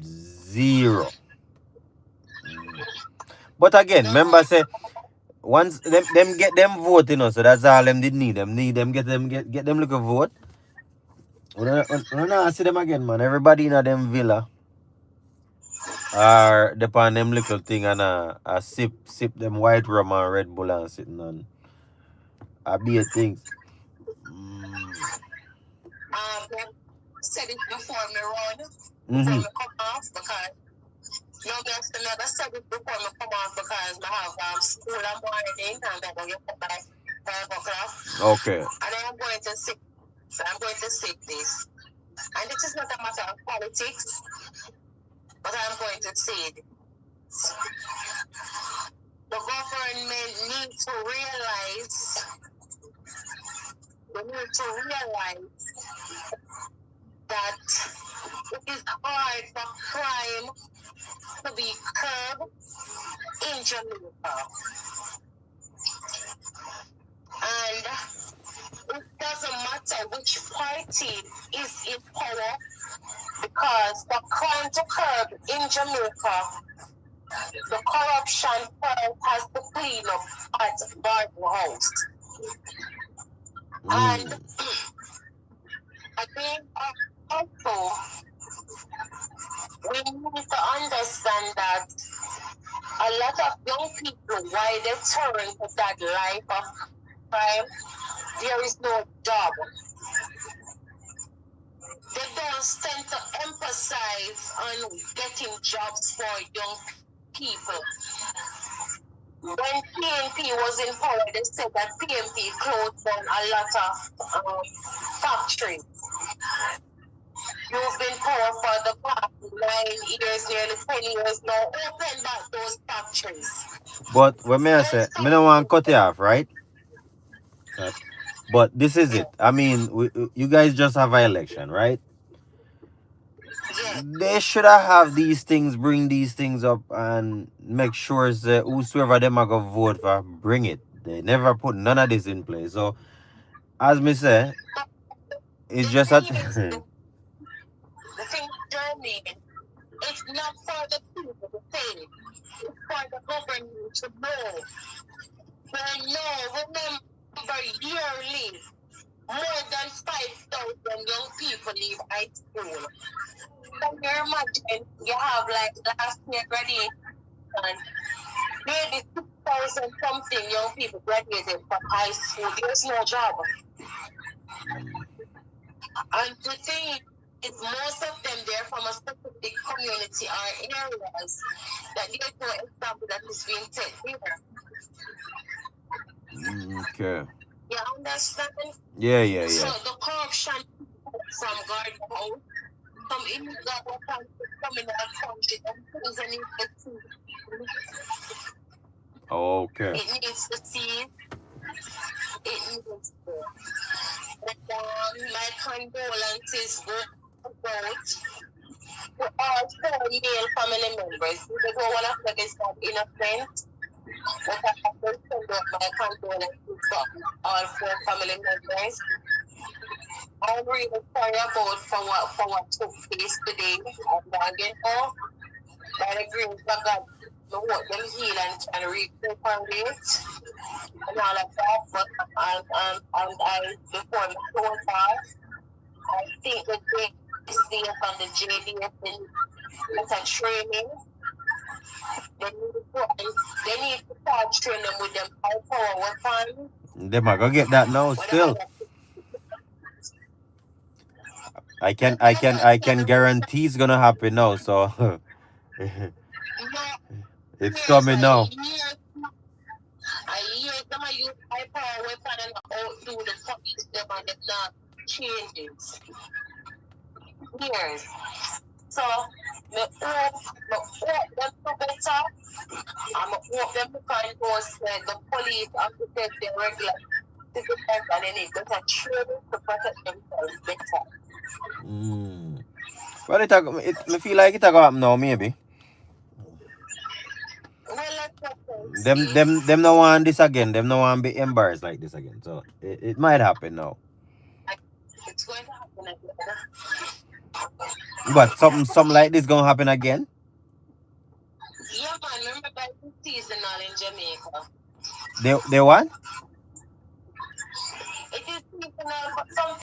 Zero. Mm. But again, No, remember say once them get them vote, so that's all them did need. Them need them get them look a vote. We don't see them again, man. Everybody in a them villa are depend them little thing and sip them white rum and Red Bull and sitting on a beer things. Mm. they said it before me run, before Mm-hmm. me come off because no, I never said it before me come off because I have school and morning and I'm going to get by 5 o'clock Okay. and I am going to sit. So I'm going to sit this. And it is not a matter of politics, but I'm going to say it. the government needs to realize, that it is hard for crime to be curbed in Jamaica. And it doesn't matter which party is in power, because the crime to curb in Jamaica, the corruption part has to clean up at Garden House. And I think also we need to understand that a lot of young people, why they turn to that life of crime, there is no job. They don't tend to emphasize on getting jobs for young people. When PNP was in power, they said that PNP closed down a lot of factories. You've been power for the past 9 years, nearly 10 years now. Open back those factories. But when me I say, me don't want to cut you off, right? But this is it. I mean, you guys just have an election, right? Yeah. They should have these things, bring these things up, and make sure that whosoever them are gonna vote for, bring it. They never put none of this in place. So, as me say, it's The just thing that. is, the thing, Jeremy, it's not for the people to say, it's for the government to know. They know, remember, yearly, more than 5,000 young people leave high school. Can you imagine, you have like last year graduation, maybe 6,000 something young people graduated from high school. There's no job. And the thing is, most of them, they're from a specific community or areas that there's no example that is being set here. Okay. You understand? Yeah. So the corruption from Garden House, some illegal weapons coming in our country, and things that need to see. Okay. It needs to see. It needs to. And my condolences go out to all 4 male family members. Because one of them is not innocent. But I have to send out my condolences to all 4 family members. I'm really sorry about for what took place today. And again, now, by the grace of God, I hope them heal and can recuperate and all of that. But I before the close off, I think the JDF and the JDF is a training. They need to start training with them high power weapons. Them are gonna get that now still. I can guarantee it's gonna happen now, so it's coming now. I hear them use high power weapon and outdo the police them and it's not changes. Years. So me hope them to better. I'm hope them to control the police officers, the regular citizens, and they need better training to protect themselves better. Well, me feel like it gonna happen now, maybe. Well, let's see. Them no want this again. Them no want be embarrassed like this again. So it might happen now. It's going to happen again. But something like this gonna happen again. Yeah, man. Remember by this seasonal in Jamaica. They what? It is seasonal, but some